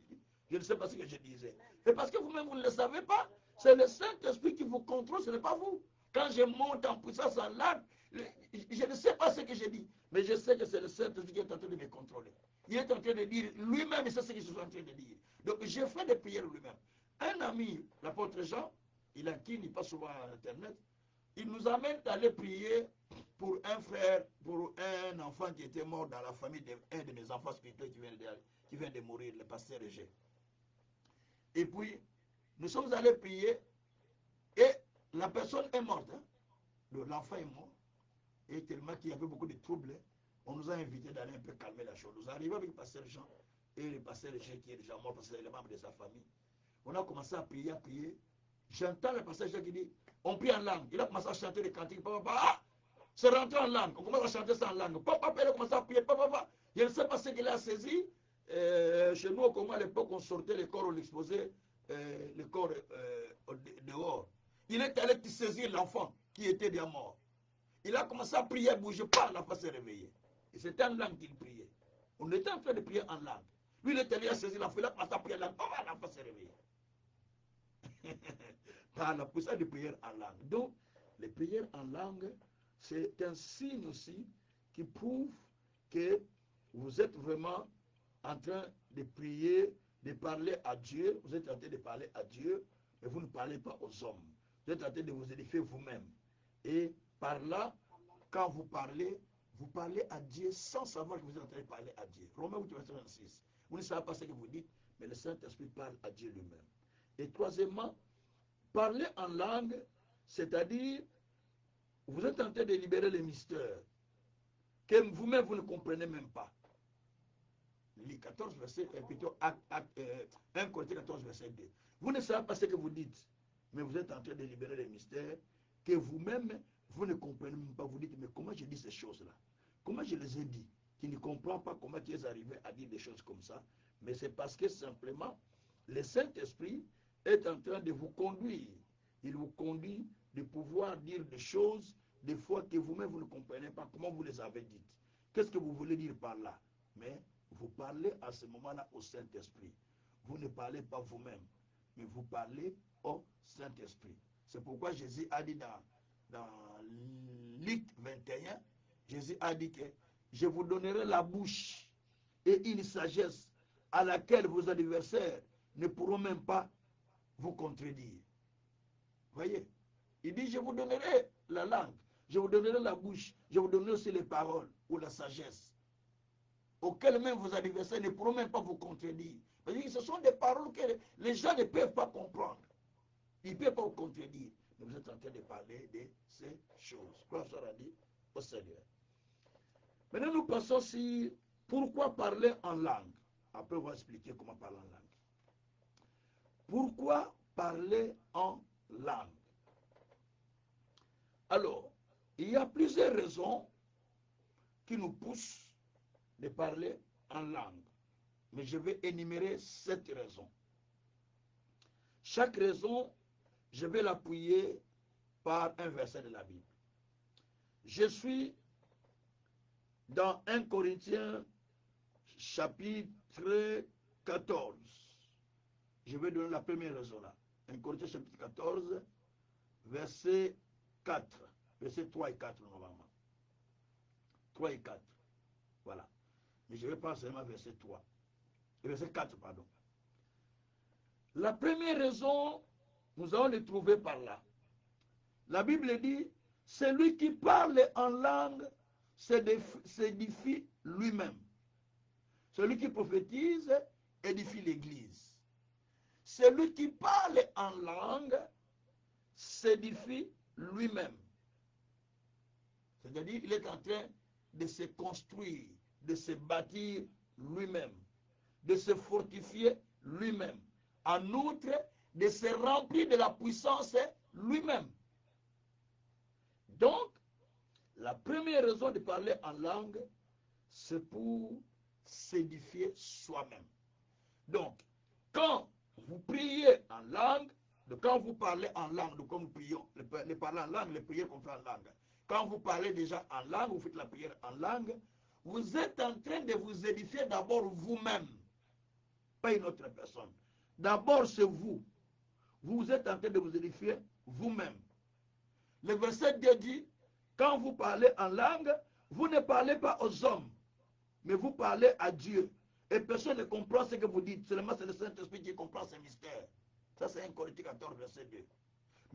Je ne sais pas ce que je disais. C'est parce que vous-même, vous ne le savez pas. C'est le Saint-Esprit qui vous contrôle, ce n'est pas vous. Quand je monte en puissance en langue, je ne sais pas ce que je dis. Mais je sais que c'est le Saint-Esprit qui est en train de me contrôler. Il est en train de dire, lui-même, il sait ce que je suis en train de dire. Donc, j'ai fait des prières lui-même. Un ami, l'apôtre Jean, il a qui, il passe souvent à Internet, il nous amène d'aller prier pour un frère, pour un enfant qui était mort dans la famille d'un de mes enfants spirituels qui vient de mourir, le pasteur Régé. Et puis, nous sommes allés prier et la personne est morte. Hein. L'enfant est mort. Et tellement qu'il y avait beaucoup de troubles, on nous a invités d'aller un peu calmer la chose. Nous arrivons avec le pasteur Jean et le pasteur Régé qui est déjà mort parce que c'est le membre de sa famille. On a commencé à prier, à prier. J'entends le pasteur Jean qui dit, on prie en langue. Il a commencé à chanter des cantiques. Papa, c'est rentré en langue. On commence à chanter ça en langue. Papa, il a commencé à prier. Papa, je ne sais pas ce qu'il a saisi. Chez nous, au Congo, à l'époque, on sortait les corps, on exposait les corps dehors. Il est allé saisir l'enfant qui était déjà mort. Il a commencé à prier, ne bougeait pas, l'enfant s'est réveillé. Et c'était en langue qu'il priait. On était en train de prier en langue. Lui, il est allé saisir l'enfant, il a commencé à prier en langue. Papa, l'enfant s'est réveillé. Par la puissance de prière en langue. Donc, les prières en langue, c'est un signe aussi qui prouve que vous êtes vraiment en train de prier, de parler à Dieu. Vous êtes en train de parler à Dieu, mais vous ne parlez pas aux hommes. Vous êtes en train de vous édifier vous-même. Et par là, quand vous parlez à Dieu sans savoir que vous êtes en train de parler à Dieu. Romains 8, verset 26. Vous ne savez pas ce que vous dites, mais le Saint-Esprit parle à Dieu lui-même. Et troisièmement, parler en langue, c'est-à-dire, vous êtes en train de libérer les mystères que vous-même, vous ne comprenez même pas. Les 14 versets, plutôt 1 Corinthiens 14, verset 2. Vous ne savez pas ce que vous dites, mais vous êtes en train de libérer les mystères que vous-même, vous ne comprenez même pas. Vous dites, mais comment je dis ces choses-là? Comment je les ai dit? Qui ne comprend pas comment tu es arrivé à dire des choses comme ça. Mais c'est parce que simplement, le Saint-Esprit est en train de vous conduire. Il vous conduit de pouvoir dire des choses, des fois que vous-même, vous ne comprenez pas comment vous les avez dites. Qu'est-ce que vous voulez dire par là? Mais vous parlez à ce moment-là au Saint-Esprit. Vous ne parlez pas vous-même, mais vous parlez au Saint-Esprit. C'est pourquoi Jésus a dit dans Luc 21, Jésus a dit que je vous donnerai la bouche et une sagesse à laquelle vos adversaires ne pourront même pas vous contredire. Voyez, il dit, je vous donnerai la langue, je vous donnerai la bouche, je vous donnerai aussi les paroles ou la sagesse, auxquelles même vos adversaires ne pourront même pas vous contredire. Parce que ce sont des paroles que les gens ne peuvent pas comprendre. Ils ne peuvent pas vous contredire. Mais vous êtes en train de parler de ces choses. Gloire soit rendue au Seigneur. Maintenant, nous passons sur pourquoi parler en langue. Après, on va expliquer comment parler en langue. Pourquoi parler en langue? Alors, il y a plusieurs raisons qui nous poussent de parler en langue. Mais je vais énumérer 7 raisons. Chaque raison, je vais l'appuyer par un verset de la Bible. Je suis dans 1 Corinthiens chapitre 14. Je vais donner la première raison là. 1 Corinthiens chapitre 14, verset 4. Verset 3 et 4 normalement. 3 et 4. Voilà. Mais je vais prendre seulement verset 3. Verset 4, pardon. La première raison, nous allons le trouver par là. La Bible dit, celui qui parle en langue s'édifie lui-même. Celui qui prophétise édifie l'Église. Celui qui parle en langue s'édifie lui-même. C'est-à-dire, il est en train de se construire, de se bâtir lui-même, de se fortifier lui-même. En outre, de se remplir de la puissance lui-même. Donc, la première raison de parler en langue, c'est pour s'édifier soi-même. Donc, quand vous priez en langue, quand vous parlez en langue, donc quand nous prions, les parler en langue, les prières qu'on fait en langue. Quand vous parlez déjà en langue, vous faites la prière en langue, vous êtes en train de vous édifier d'abord vous-même, pas une autre personne. D'abord, c'est vous. Vous êtes en train de vous édifier vous-même. Le verset 2 dit, quand vous parlez en langue, vous ne parlez pas aux hommes, mais vous parlez à Dieu. Et personne ne comprend ce que vous dites. Seulement c'est le Saint-Esprit qui comprend ces mystères. Ça, c'est 1 Corinthiens 14, verset 2.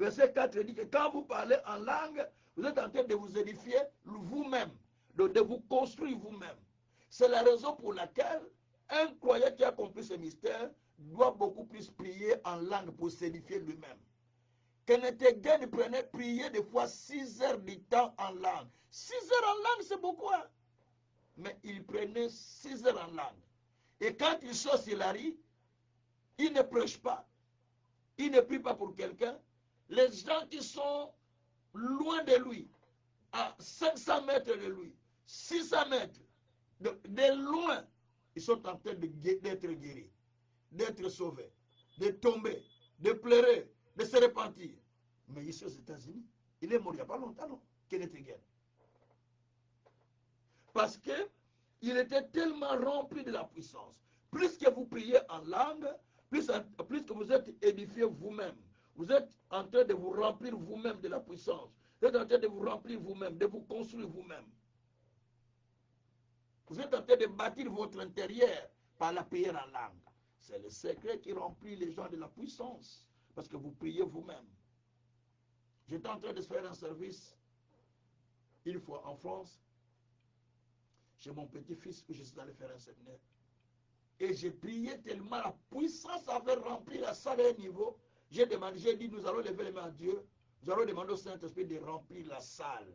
Verset 4 dit que quand vous parlez en langue, vous êtes en train de vous édifier vous-même, de vous construire vous-même. C'est la raison pour laquelle un croyant qui a compris ce mystère doit beaucoup plus prier en langue pour s'édifier lui-même. Kenneth Hagin prenait prier des fois 6 heures du temps en langue. 6 heures en langue, c'est beaucoup, hein? Mais il prenait 6 heures en langue. Et quand il sort sur la rue, il ne prêche pas, il ne prie pas pour quelqu'un. Les gens qui sont loin de lui, à 500 mètres de lui, 600 mètres, de loin, ils sont en train d'être guéris, d'être sauvés, de tomber, de pleurer, de se repentir. Mais ici aux États-Unis, il est mort il n'y a pas longtemps, non? Kenneth Hagin. Parce qu'il était tellement rempli de la puissance. Plus que vous priez en langue, plus que vous êtes édifié vous-même. Vous êtes en train de vous remplir vous-même de la puissance. Vous êtes en train de vous remplir vous-même, de vous construire vous-même. Vous êtes en train de bâtir votre intérieur par la prière en langue. C'est le secret qui remplit les gens de la puissance. Parce que vous priez vous-même. J'étais en train de faire un service une fois en France. Chez mon petit-fils où je suis allé faire un séminaire. Et j'ai prié tellement, la puissance avait rempli la salle à un niveau. J'ai dit, nous allons lever les mains à Dieu. Nous allons demander au Saint-Esprit de remplir la salle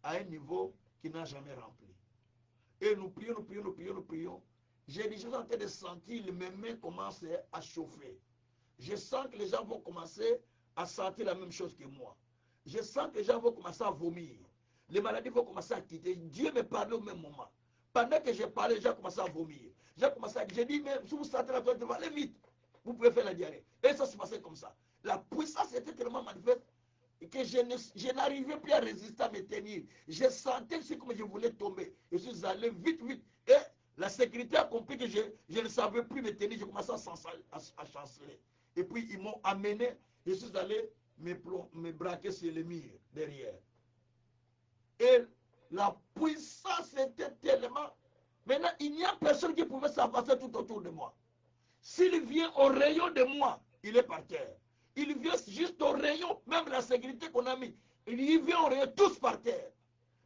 à un niveau qu'il n'a jamais rempli. Et nous prions, nous prions, nous prions, nous prions. J'ai dit, je suis en train de sentir, mes mains commencent à chauffer. Je sens que les gens vont commencer à sentir la même chose que moi. Je sens que les gens vont commencer à vomir. Les maladies vont commencer à quitter. Dieu me parlait au même moment. Pendant que j'ai parlé, j'ai commencé à vomir. J'ai dit, même si vous sentez la douleur, allez vite. Vous pouvez faire la diarrhée. Et ça se passait comme ça. La puissance était tellement manifeste que je n'arrivais plus à résister, à me tenir. Je sentais que c'est comme je voulais tomber. Je suis allé vite, vite. Et la sécurité a compris que je ne savais plus me tenir. J'ai commencé à chanceler. Et puis ils m'ont amené. Je suis allé me braquer sur le mur derrière. Et la puissance était tellement... Maintenant, il n'y a personne qui pouvait s'avancer tout autour de moi. S'il vient au rayon de moi, il est par terre. Il vient juste au rayon, même la sécurité qu'on a mis. Il vient au rayon, tous par terre.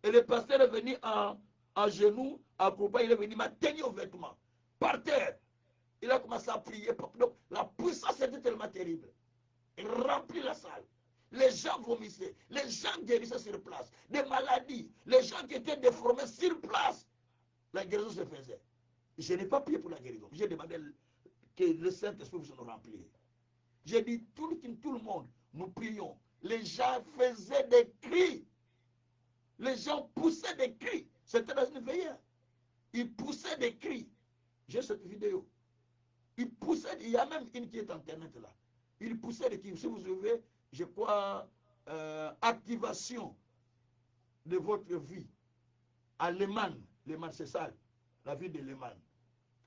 Et le pasteur est venu en genoux, accroupi, il est venu m'a tenu au vêtement. Par terre. Il a commencé à prier. Donc, la puissance était tellement terrible. Il remplit la salle. Les gens vomissaient. Les gens guérissaient sur place. Des maladies. Les gens qui étaient déformés sur place. La guérison se faisait. Je n'ai pas prié pour la guérison. J'ai demandé que le Saint-Esprit vous en remplit. J'ai dit, tout le monde, nous prions. Les gens faisaient des cris. Les gens poussaient des cris. C'était dans une veillée. Ils poussaient des cris. J'ai cette vidéo. Ils poussaient, il y a même une qui est en internet là. Ils poussaient des cris. Si vous avez, je crois, activation de votre vie à Le Mans. Le Mans, c'est ça, la ville de Le Mans,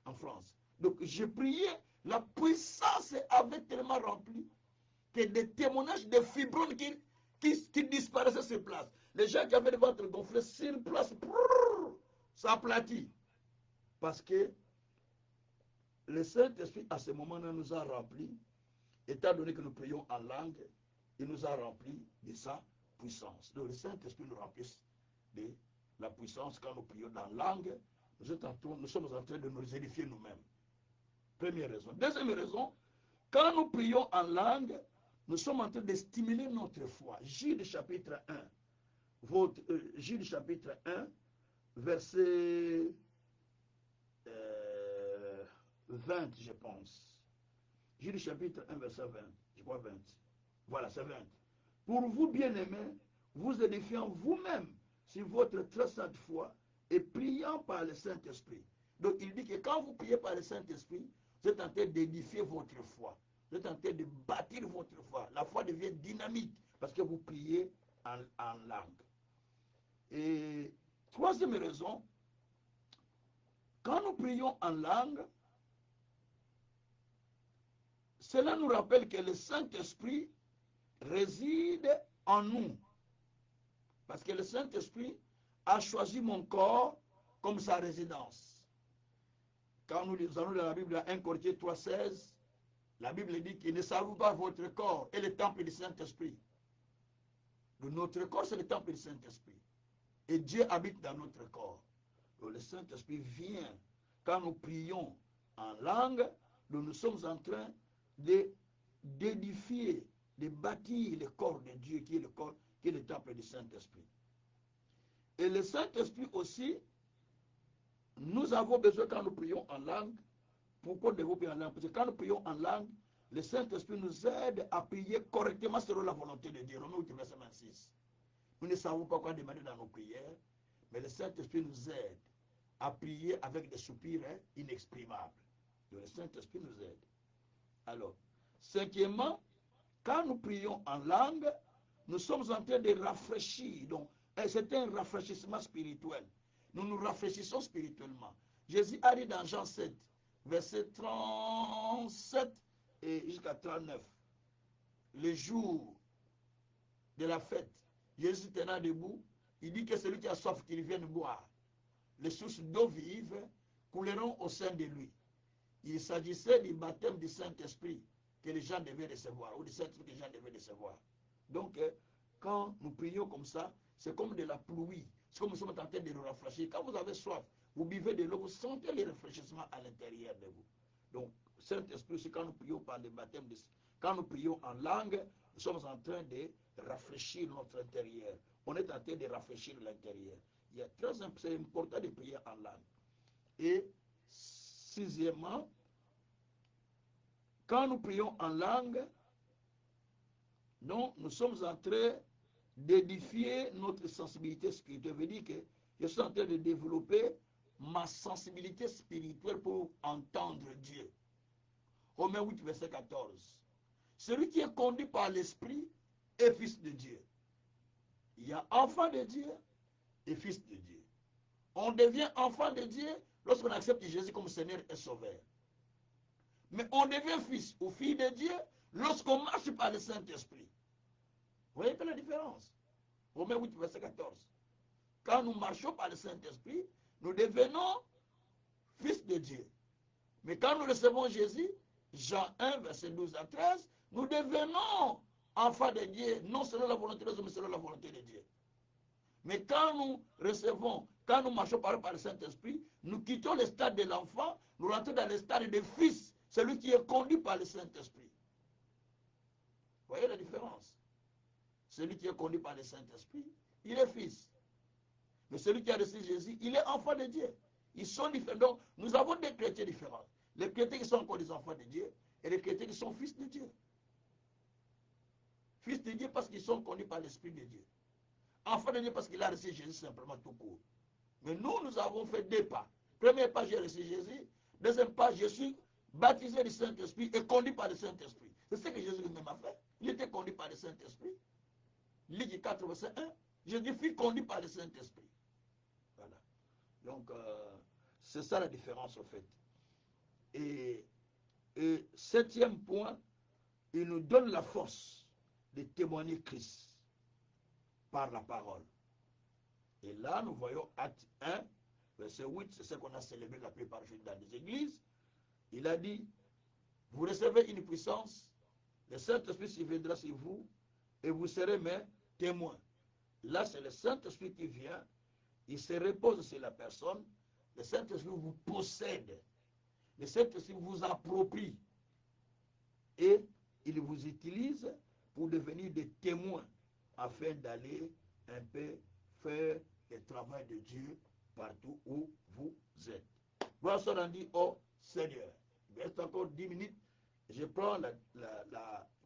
en France. Donc, j'ai prié, la puissance avait tellement rempli que des témoignages de fibromes qui disparaissaient sur place. Les gens qui avaient le ventre gonflé sur place, ça aplatit. Parce que le Saint-Esprit, à ce moment-là, nous a remplis, étant donné que nous prions en langue, il nous a remplis de sa puissance. Donc, le Saint-Esprit nous remplit de la puissance quand nous prions dans la langue. Nous sommes en train de nous édifier nous-mêmes. Première raison. Deuxième raison, quand nous prions en langue, nous sommes en train de stimuler notre foi. Jude chapitre 1, Jude chapitre 1, verset 20, je pense. Jude chapitre 1, verset 20. Je crois 20. Voilà, c'est 20. Pour vous, bien-aimés, vous édifiant vous-même sur votre très sainte foi et priant par le Saint-Esprit. Donc, il dit que quand vous priez par le Saint-Esprit, vous êtes en train d'édifier votre foi. Vous êtes en train de bâtir votre foi. La foi devient dynamique parce que vous priez en langue. Et troisième raison, quand nous prions en langue, cela nous rappelle que le Saint-Esprit réside en nous. Parce que le Saint-Esprit a choisi mon corps comme sa résidence. Quand nous allons dans la Bible, à 1 Corinthiens 3,16, la Bible dit qu'il ne savent pas votre corps et le temple du Saint-Esprit Notre corps, c'est le temple du Saint-Esprit. Et Dieu habite dans notre corps. Donc, le Saint-Esprit vient. Quand nous prions en langue, nous sommes en train d'édifier, de bâtir le corps de Dieu, qui est le corps, qui est le temple du Saint-Esprit. Et le Saint-Esprit aussi, nous avons besoin, quand nous prions en langue, pourquoi devons-nous prier en langue? Parce que quand nous prions en langue, le Saint-Esprit nous aide à prier correctement selon la volonté de Dieu. Romains 8, verset 26. Nous ne savons pas quoi demander dans nos prières, mais le Saint-Esprit nous aide à prier avec des soupirs inexprimables. Donc, le Saint-Esprit nous aide. Alors, cinquièmement, quand nous prions en langue, nous sommes en train de rafraîchir. Donc, c'est un rafraîchissement spirituel. Nous nous rafraîchissons spirituellement. Jésus a dit dans Jean 7, verset 37 et jusqu'à 39, le jour de la fête, Jésus tenant debout, il dit que celui qui a soif, qu'il vienne boire. Les sources d'eau vive couleront au sein de lui. Il s'agissait du baptême du Saint-Esprit que les gens devaient recevoir, ou du Saint-Esprit que les gens devaient recevoir. Donc, quand nous prions comme ça, c'est comme de la pluie. C'est comme nous sommes en train de nous rafraîchir. Quand vous avez soif, vous buvez de l'eau, vous sentez le rafraîchissement à l'intérieur de vous. Donc, Saint-Esprit, c'est quand nous prions par le baptême, quand nous prions en langue, nous sommes en train de rafraîchir notre intérieur. On est en train de rafraîchir l'intérieur. C'est important de prier en langue. Et sixièmement, quand nous prions en langue, nous sommes en train d'édifier notre sensibilité spirituelle. Ça veut dire que je suis en train de développer ma sensibilité spirituelle pour entendre Dieu. Romains 8, verset 14. Celui qui est conduit par l'Esprit est fils de Dieu. Il y a enfant de Dieu et fils de Dieu. On devient enfant de Dieu lorsqu'on accepte Jésus comme Seigneur et Sauveur. Mais on devient fils ou fille de Dieu lorsqu'on marche par le Saint-Esprit. Vous voyez la différence? Romains 8, verset 14. Quand nous marchons par le Saint-Esprit, nous devenons fils de Dieu. Mais quand nous recevons Jésus, Jean 1, verset 12 à 13, nous devenons enfants de Dieu, non selon la volonté des hommes, mais selon la volonté de Dieu. Mais quand nous recevons, quand nous marchons par le Saint-Esprit, nous quittons le stade de l'enfant, nous rentrons dans le stade de fils, celui qui est conduit par le Saint-Esprit. Vous voyez la différence? Celui qui est conduit par le Saint-Esprit, il est fils. Mais celui qui a reçu Jésus, il est enfant de Dieu. Ils sont différents. Donc, nous avons des chrétiens différents. Les chrétiens qui sont encore des enfants de Dieu et les chrétiens qui sont fils de Dieu. Fils de Dieu parce qu'ils sont conduits par l'Esprit de Dieu. Enfant de Dieu parce qu'il a reçu Jésus simplement tout court. Mais nous avons fait deux pas. Premier pas, j'ai reçu Jésus. Deuxième pas, je suis baptisé du Saint-Esprit et conduit par le Saint-Esprit. C'est ce que Jésus lui-même a fait. Il était conduit par le Saint-Esprit. Luc 4, verset 1. Jésus fut conduit par le Saint-Esprit. Voilà. Donc, c'est ça la différence, en fait. Et septième point, il nous donne la force de témoigner Christ par la parole. Et là, nous voyons Acte 1, verset 8, c'est ce qu'on a célébré la plupart dans les églises. Il a dit, vous recevez une puissance, le Saint-Esprit viendra sur vous, et vous serez mes témoins. Là, c'est le Saint-Esprit qui vient, il se repose sur la personne, le Saint-Esprit vous possède, le Saint-Esprit vous approprie, et il vous utilise pour devenir des témoins, afin d'aller un peu faire le travail de Dieu partout où vous êtes. Voilà ce qu'on dit au Seigneur. Il reste encore 10 minutes. Je prends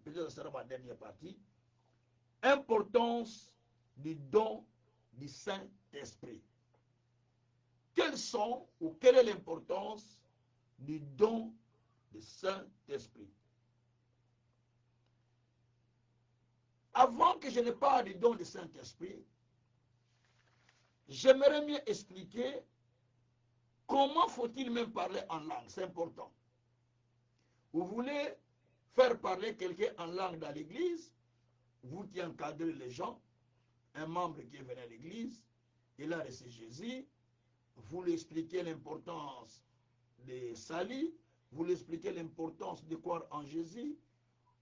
peut-être ma dernière partie. Importance du don du Saint-Esprit. Quelles sont ou quelle est l'importance du don du Saint-Esprit? Avant que je ne parle du don du Saint-Esprit, j'aimerais mieux expliquer comment faut-il même parler en langue. C'est important. Vous voulez faire parler quelqu'un en langue dans l'église, vous qui encadrez les gens, un membre qui est venu à l'église, il a reçu Jésus, vous lui expliquez l'importance des salis, vous lui expliquez l'importance de croire en Jésus,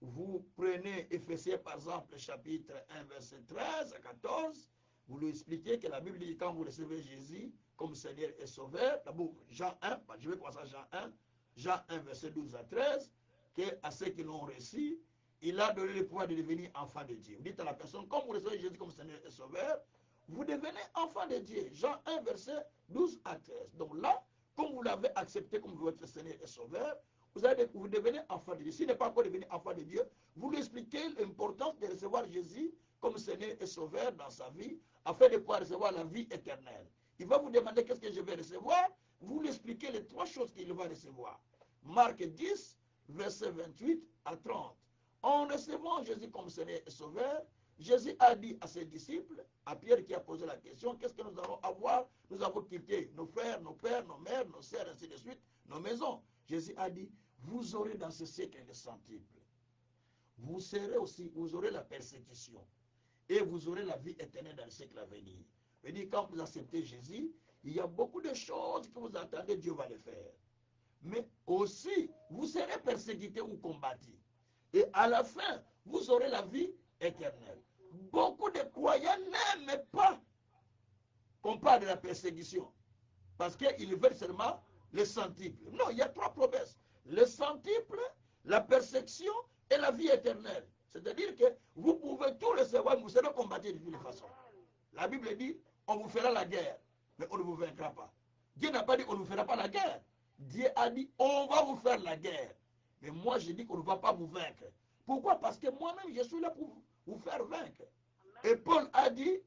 vous prenez Éphésiens par exemple, chapitre 1, verset 13 à 14, vous lui expliquez que la Bible dit quand vous recevez Jésus comme Seigneur et Sauveur, d'abord Jean 1, je vais commencer à Jean 1, verset 12 à 13, que à ceux qui l'ont reçu, il a donné le pouvoir de devenir enfant de Dieu. Vous dites à la personne, comme vous recevez Jésus comme Seigneur et Sauveur, vous devenez enfant de Dieu. Jean 1, verset 12 à 13. Donc là, comme vous l'avez accepté comme votre Seigneur et Sauveur, vous devenez enfant de Dieu. S'il n'est pas encore devenu enfant de Dieu, vous lui expliquez l'importance de recevoir Jésus comme Seigneur et Sauveur dans sa vie, afin de pouvoir recevoir la vie éternelle. Il va vous demander qu'est-ce que je vais recevoir. Vous lui expliquez les trois choses qu'il va recevoir. Marc 10, verset 28 à 30. En recevant Jésus comme Seigneur et Sauveur, Jésus a dit à ses disciples, à Pierre qui a posé la question, qu'est-ce que nous allons avoir? Nous avons quitté nos frères, nos pères, nos mères, nos sœurs, ainsi de suite, nos maisons. Jésus a dit, vous aurez dans ce siècle le centuple. Vous aurez la persécution. Et vous aurez la vie éternelle dans le siècle à venir. C'est-à-dire, quand vous acceptez Jésus, il y a beaucoup de choses que vous attendez, Dieu va les faire. Mais aussi, vous serez persécuté ou combattu. Et à la fin, vous aurez la vie éternelle. Beaucoup de croyants n'aiment pas qu'on parle de la persécution. Parce qu'ils veulent seulement le centuple. Non, il y a trois promesses. Le centuple, la persécution et la vie éternelle. C'est-à-dire que vous pouvez tout recevoir, vous serez combattu de toutes les façons. La Bible dit, on vous fera la guerre, mais on ne vous vaincra pas. Dieu n'a pas dit qu'on ne vous fera pas la guerre. Dieu a dit, on va vous faire la guerre. Mais moi, je dis qu'on ne va pas vous vaincre. Pourquoi? Parce que moi-même, je suis là pour vous faire vaincre. Et Paul a dit,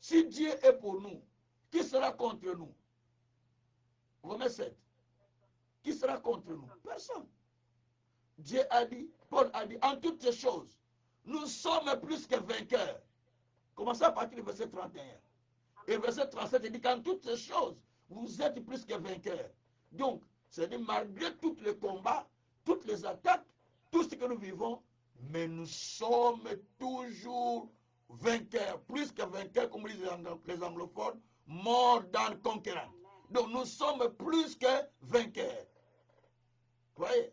si Dieu est pour nous, qui sera contre nous? Romains 7. Qui sera contre nous? Personne. Dieu a dit, Paul a dit, en toutes ces choses, nous sommes plus que vainqueurs. Commencez à partir du verset 31. Et verset 37, il dit qu'en toutes ces choses, vous êtes plus que vainqueurs. Donc, c'est-à-dire, malgré tous les combats, toutes les attaques, tout ce que nous vivons, mais nous sommes toujours vainqueurs, plus que vainqueurs, comme disent les anglophones, more than conquerors. Donc, nous sommes plus que vainqueurs. Vous voyez?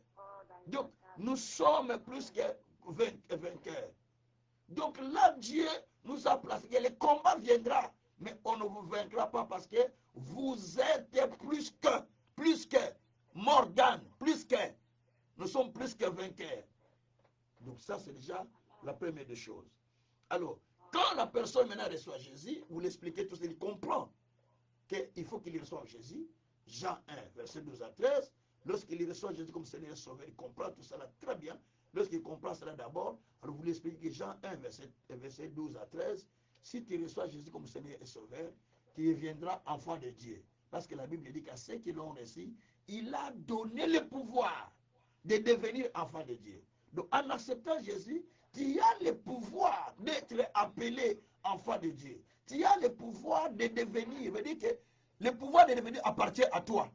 Donc, nous sommes plus que vainqueurs. Donc là, Dieu nous a placé. Et le combat viendra, mais on ne vous vaincra pas parce que vous êtes plus que, more than, plus que. Nous sommes plus que vainqueurs. Donc ça, c'est déjà la première des choses. Alors, quand la personne maintenant reçoit Jésus, vous l'expliquez tout ça, il comprend qu'il faut qu'il reçoive Jésus. Jean 1, verset 12 à 13. Lorsqu'il reçoit Jésus comme Seigneur et Sauveur, il comprend tout cela très bien. Lorsqu'il comprend cela d'abord, alors vous lui expliquez que Jean 1, verset 12 à 13, si tu reçois Jésus comme Seigneur et Sauveur, tu deviendras enfant de Dieu. Parce que la Bible dit qu'à ceux qui l'ont reçu, il a donné le pouvoir de devenir enfant de Dieu. Donc en acceptant Jésus, tu as le pouvoir d'être appelé enfant de Dieu. Tu as le pouvoir de devenir, veut dire que le pouvoir de devenir appartient à toi.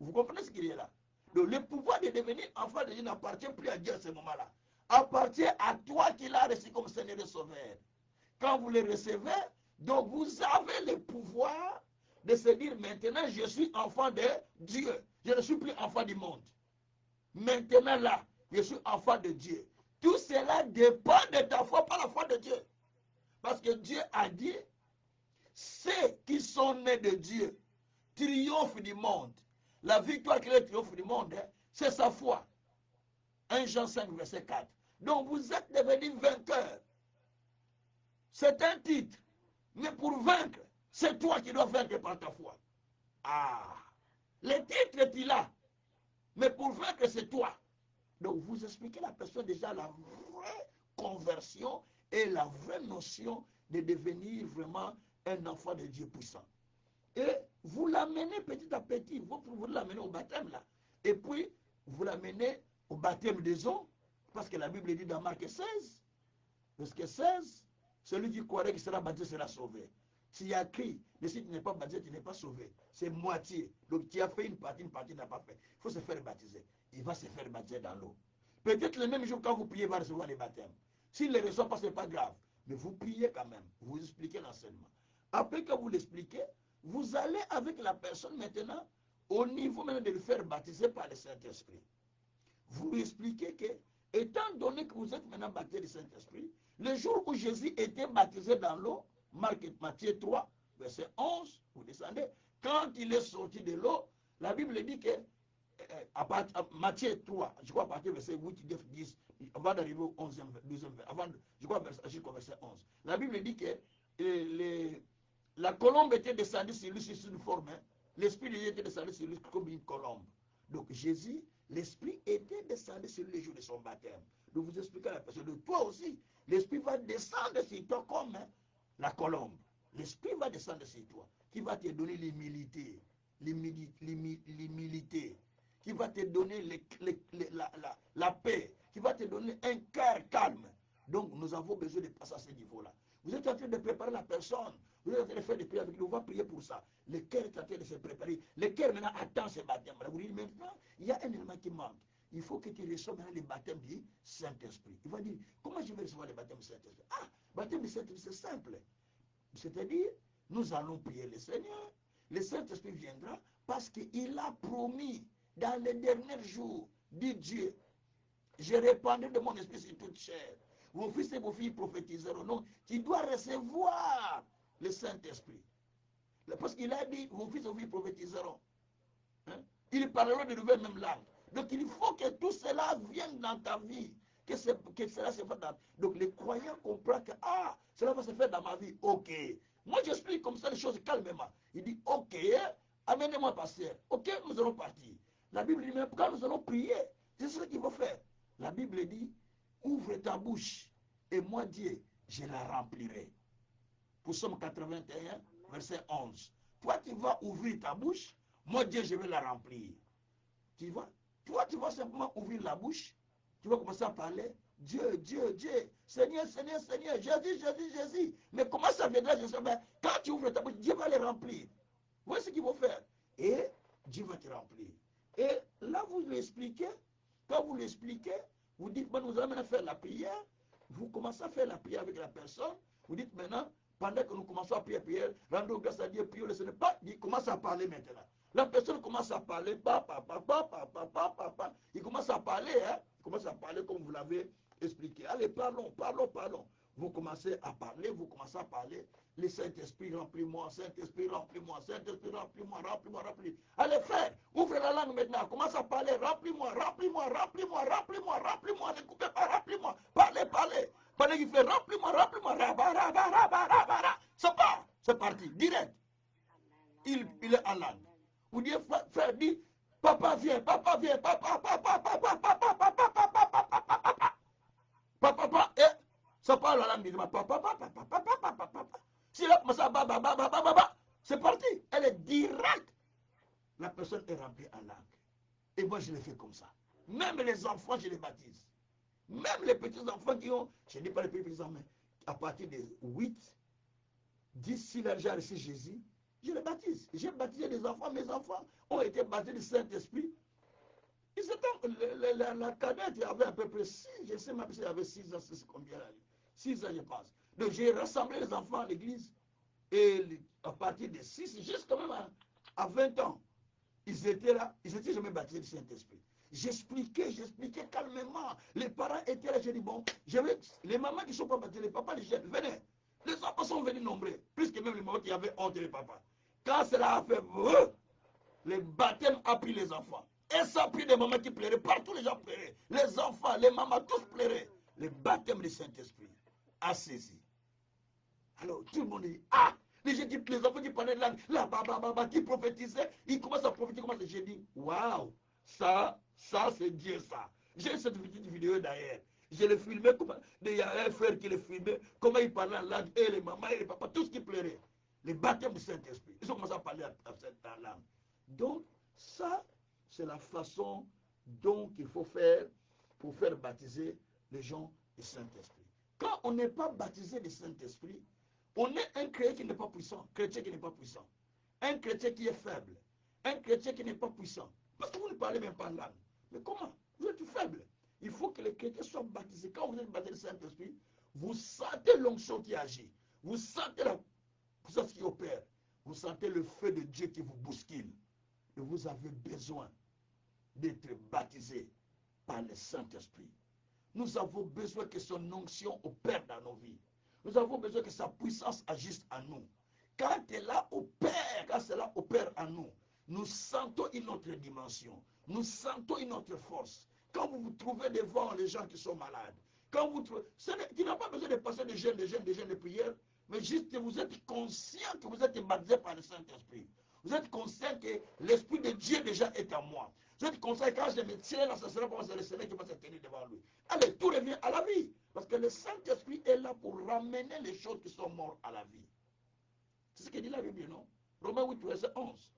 Vous comprenez ce qu'il y a là? Donc le pouvoir de devenir enfant de Dieu n'appartient plus à Dieu à ce moment-là. Appartient à toi qui l'as reçu comme Seigneur et Sauveur. Quand vous le recevez, donc vous avez le pouvoir de se dire maintenant je suis enfant de Dieu. Je ne suis plus enfant du monde. Maintenant là, je suis enfant de Dieu. Tout cela dépend de ta foi, pas la foi de Dieu. Parce que Dieu a dit, ceux qui sont nés de Dieu triomphent du monde. La victoire qui est le triomphe du monde, c'est sa foi. 1 Jean 5, verset 4. Donc vous êtes devenus vainqueurs. C'est un titre. Mais pour vaincre, c'est toi qui dois vaincre par ta foi. Ah, le titre est là. Mais pour vaincre, c'est toi. Donc vous expliquez à la personne déjà la vraie conversion et la vraie notion de devenir vraiment un enfant de Dieu puissant. Et vous l'amenez petit à petit, vous l'amenez au baptême là. Et puis, vous l'amenez au baptême des eaux, parce que la Bible dit dans Marc 16, verset 16, celui qui croirait qui sera baptisé sera sauvé. S'il y a écrit, mais si tu n'es pas baptisé, tu n'es pas sauvé. C'est moitié. Donc tu as fait une partie n'a pas fait. Il faut se faire baptiser. Il va se faire baptiser dans l'eau. Peut-être le même jour quand vous priez, va recevoir les baptêmes. S'il ne les reçoit pas, ce n'est pas grave. Mais vous priez quand même. Vous expliquez l'enseignement. Après que vous l'expliquez, vous allez avec la personne maintenant au niveau même de le faire baptiser par le Saint-Esprit. vous lui expliquez que, étant donné que vous êtes maintenant baptisé du Saint-Esprit, le jour où Jésus était baptisé dans l'eau, Matthieu 3, verset 11, vous descendez, quand il est sorti de l'eau, la Bible dit que, à Matthieu 3, je crois à partir du verset 8, 9, 10, avant d'arriver au 11e, 12e, je crois jusqu'au verset 11, la Bible dit que la colombe était descendue sur lui sous une forme, hein, l'Esprit de Dieu était descendu sur lui comme une colombe. Donc Jésus, l'Esprit était descendu sur lui le jour de son baptême. Donc vous expliquez à la personne, de toi aussi, l'Esprit va descendre sur toi comme hein, la colombe. L'Esprit va descendre sur toi, qui va te donner l'humilité, qui va te donner la paix, qui va te donner un cœur calme. Donc nous avons besoin de passer à ce niveau-là. Vous êtes en train de préparer la personne. Vous êtes en train de faire des prières avec lui. On va prier pour ça. Le cœur est en train de se préparer. Le cœur maintenant attend ce baptême. Vous dites maintenant, il y a un élément qui manque. Il faut que tu reçoives maintenant le baptême du Saint-Esprit. Il va dire, comment je vais recevoir le baptême du Saint-Esprit? Ah, le baptême du Saint-Esprit, c'est simple. C'est-à-dire, nous allons prier le Seigneur. Le Saint-Esprit viendra parce qu'il a promis dans les derniers jours, dit Dieu, je répandrai de mon esprit sur toute chair. Vos fils et vos filles prophétiseront. Non, tu dois recevoir le Saint-Esprit. Parce qu'il a dit, vos fils et vos filles prophétiseront. Hein? Ils parleront de nouvelles mêmes langues. Donc il faut que tout cela vienne dans ta vie. Que cela se fasse dans... Donc les croyants comprennent que, ah, cela va se faire dans ma vie. Ok. Moi j'explique comme ça les choses calmement. Il dit, ok, amenez-moi pasteur. Ok, nous allons partir. La Bible dit, mais quand nous allons prier, c'est ce qu'il faut faire. La Bible dit, ouvre ta bouche et moi Dieu, je la remplirai. Pour Somme 81, verset 11. Toi, tu vas ouvrir ta bouche, moi Dieu, je vais la remplir. Tu vois? Toi, tu vas simplement ouvrir la bouche, tu vas commencer à parler. Dieu, Dieu, Dieu, Seigneur, Seigneur, Seigneur, Jésus, Jésus, Jésus. Mais comment ça viendra, je sais pas. Quand tu ouvres ta bouche, Dieu va les remplir. Voici ce qu'il faut faire. Et Dieu va te remplir. Et là, vous lui expliquez. Quand vous lui expliquez, vous dites, bon, nous allons maintenant faire la prière. Vous commencez à faire la prière avec la personne. Vous dites maintenant, pendant que nous commençons à prier, rendons grâce à Dieu, prions le Seigneur. Il commence à parler maintenant. La personne commence à parler, il commence à parler, hein? Il commence à parler comme vous l'avez expliqué. Allez, parlons, parlons, parlons. Vous commencez à parler, vous commencez à parler. Le Saint-Esprit, remplis-moi, Saint-Esprit, remplis-moi, Saint-Esprit, remplis-moi, remplis-moi, remplis-moi. Allez, frère, ouvrez la langue maintenant, commence à parler, remplis-moi, remplis-moi, remplis-moi, remplis-moi, remplis-moi, ne coupez pas, remplis-moi, parlez, parlez. Pendant qu'il fait remplis-moi, remplis-moi, c'est parti, direct. Il est en langue. Vous dites, frère, dit, papa viens, papa viens, papa, papa, papa, papa, papa, papa, papa, papa, papa, et ça parle la langue, papa, papa, papa, papa, papa, papa. Si là, ça, c'est parti. Elle est directe. La personne est remplie en langue. Et moi, je le fais comme ça. Même les enfants, je les baptise. Même les petits enfants qui ont, je ne dis pas les petits enfants, mais à partir de 8, 10, si là, j'ai reçu Jésus, je les baptise. J'ai baptisé des enfants. Mes enfants ont été baptisés du Saint-Esprit. La cadette avait à peu près 6, je ne sais même pas si elle avait 6 ans, c'est combien 6 ans, je pense. Donc j'ai rassemblé les enfants à l'église. Et à partir de 6, jusqu'à même à 20 ans, ils étaient là, ils étaient jamais baptisés du Saint-Esprit. J'expliquais calmement. Les parents étaient là, j'ai dit, bon, les mamans qui ne sont pas baptisées, les papas, les jeunes, venez. Les enfants sont venus nombreux, plus que même les mamans qui avaient honte des papas. Quand cela a fait, le baptême a pris les enfants. Et ça a pris des mamans qui pleuraient, partout les gens pleuraient. Les enfants, les mamans, tous pleuraient. Le baptême du Saint-Esprit a saisi. Alors tout le monde dit, ah, les enfants qui parlaient de langue, là, qui prophétisaient, ils commencent à prophétiser, j'ai dit, waouh, ça c'est Dieu ça. J'ai cette petite vidéo d'ailleurs. Je l'ai filmé, il y a un frère qui l'a filmé, comment il parlait en langue, et les mamans, et les papas, tous qui pleuraient. Le baptême du Saint-Esprit. Ils ont commencé à parler en cette langue. Donc, ça, c'est la façon dont il faut faire pour faire baptiser les gens du Saint-Esprit. Quand on n'est pas baptisé du Saint-Esprit, on est un chrétien qui n'est pas puissant, chrétien qui n'est pas puissant, un chrétien qui est faible, un chrétien qui n'est pas puissant. Parce que vous ne parlez même pas langue. Mais comment? Vous êtes faible. Il faut que les chrétiens soient baptisés. Quand vous êtes baptisé du Saint-Esprit, vous sentez l'onction qui agit. Vous sentez la puissance qui opère. Vous sentez le feu de Dieu qui vous bouscule. Et vous avez besoin d'être baptisé par le Saint-Esprit. Nous avons besoin que son onction opère dans nos vies. Nous avons besoin que sa puissance agisse en nous. Quand cela opère en nous, nous sentons une autre dimension. Nous sentons une autre force. Quand vous vous trouvez devant les gens qui sont malades, quand vous trouvez, tu n'as pas besoin de passer des jeûnes, de prières, mais juste que vous êtes conscient que vous êtes baptisé par le Saint-Esprit. Vous êtes conscient que l'Esprit de Dieu déjà est en moi. Vous êtes conscient que quand je me tiens là, ce sera pas le Seigneur qui va se tenir devant lui. Allez, tout revient à la vie. Parce que le Saint-Esprit est là pour ramener les choses qui sont mortes à la vie. C'est ce que dit la Bible, non? Romains 8, verset 11.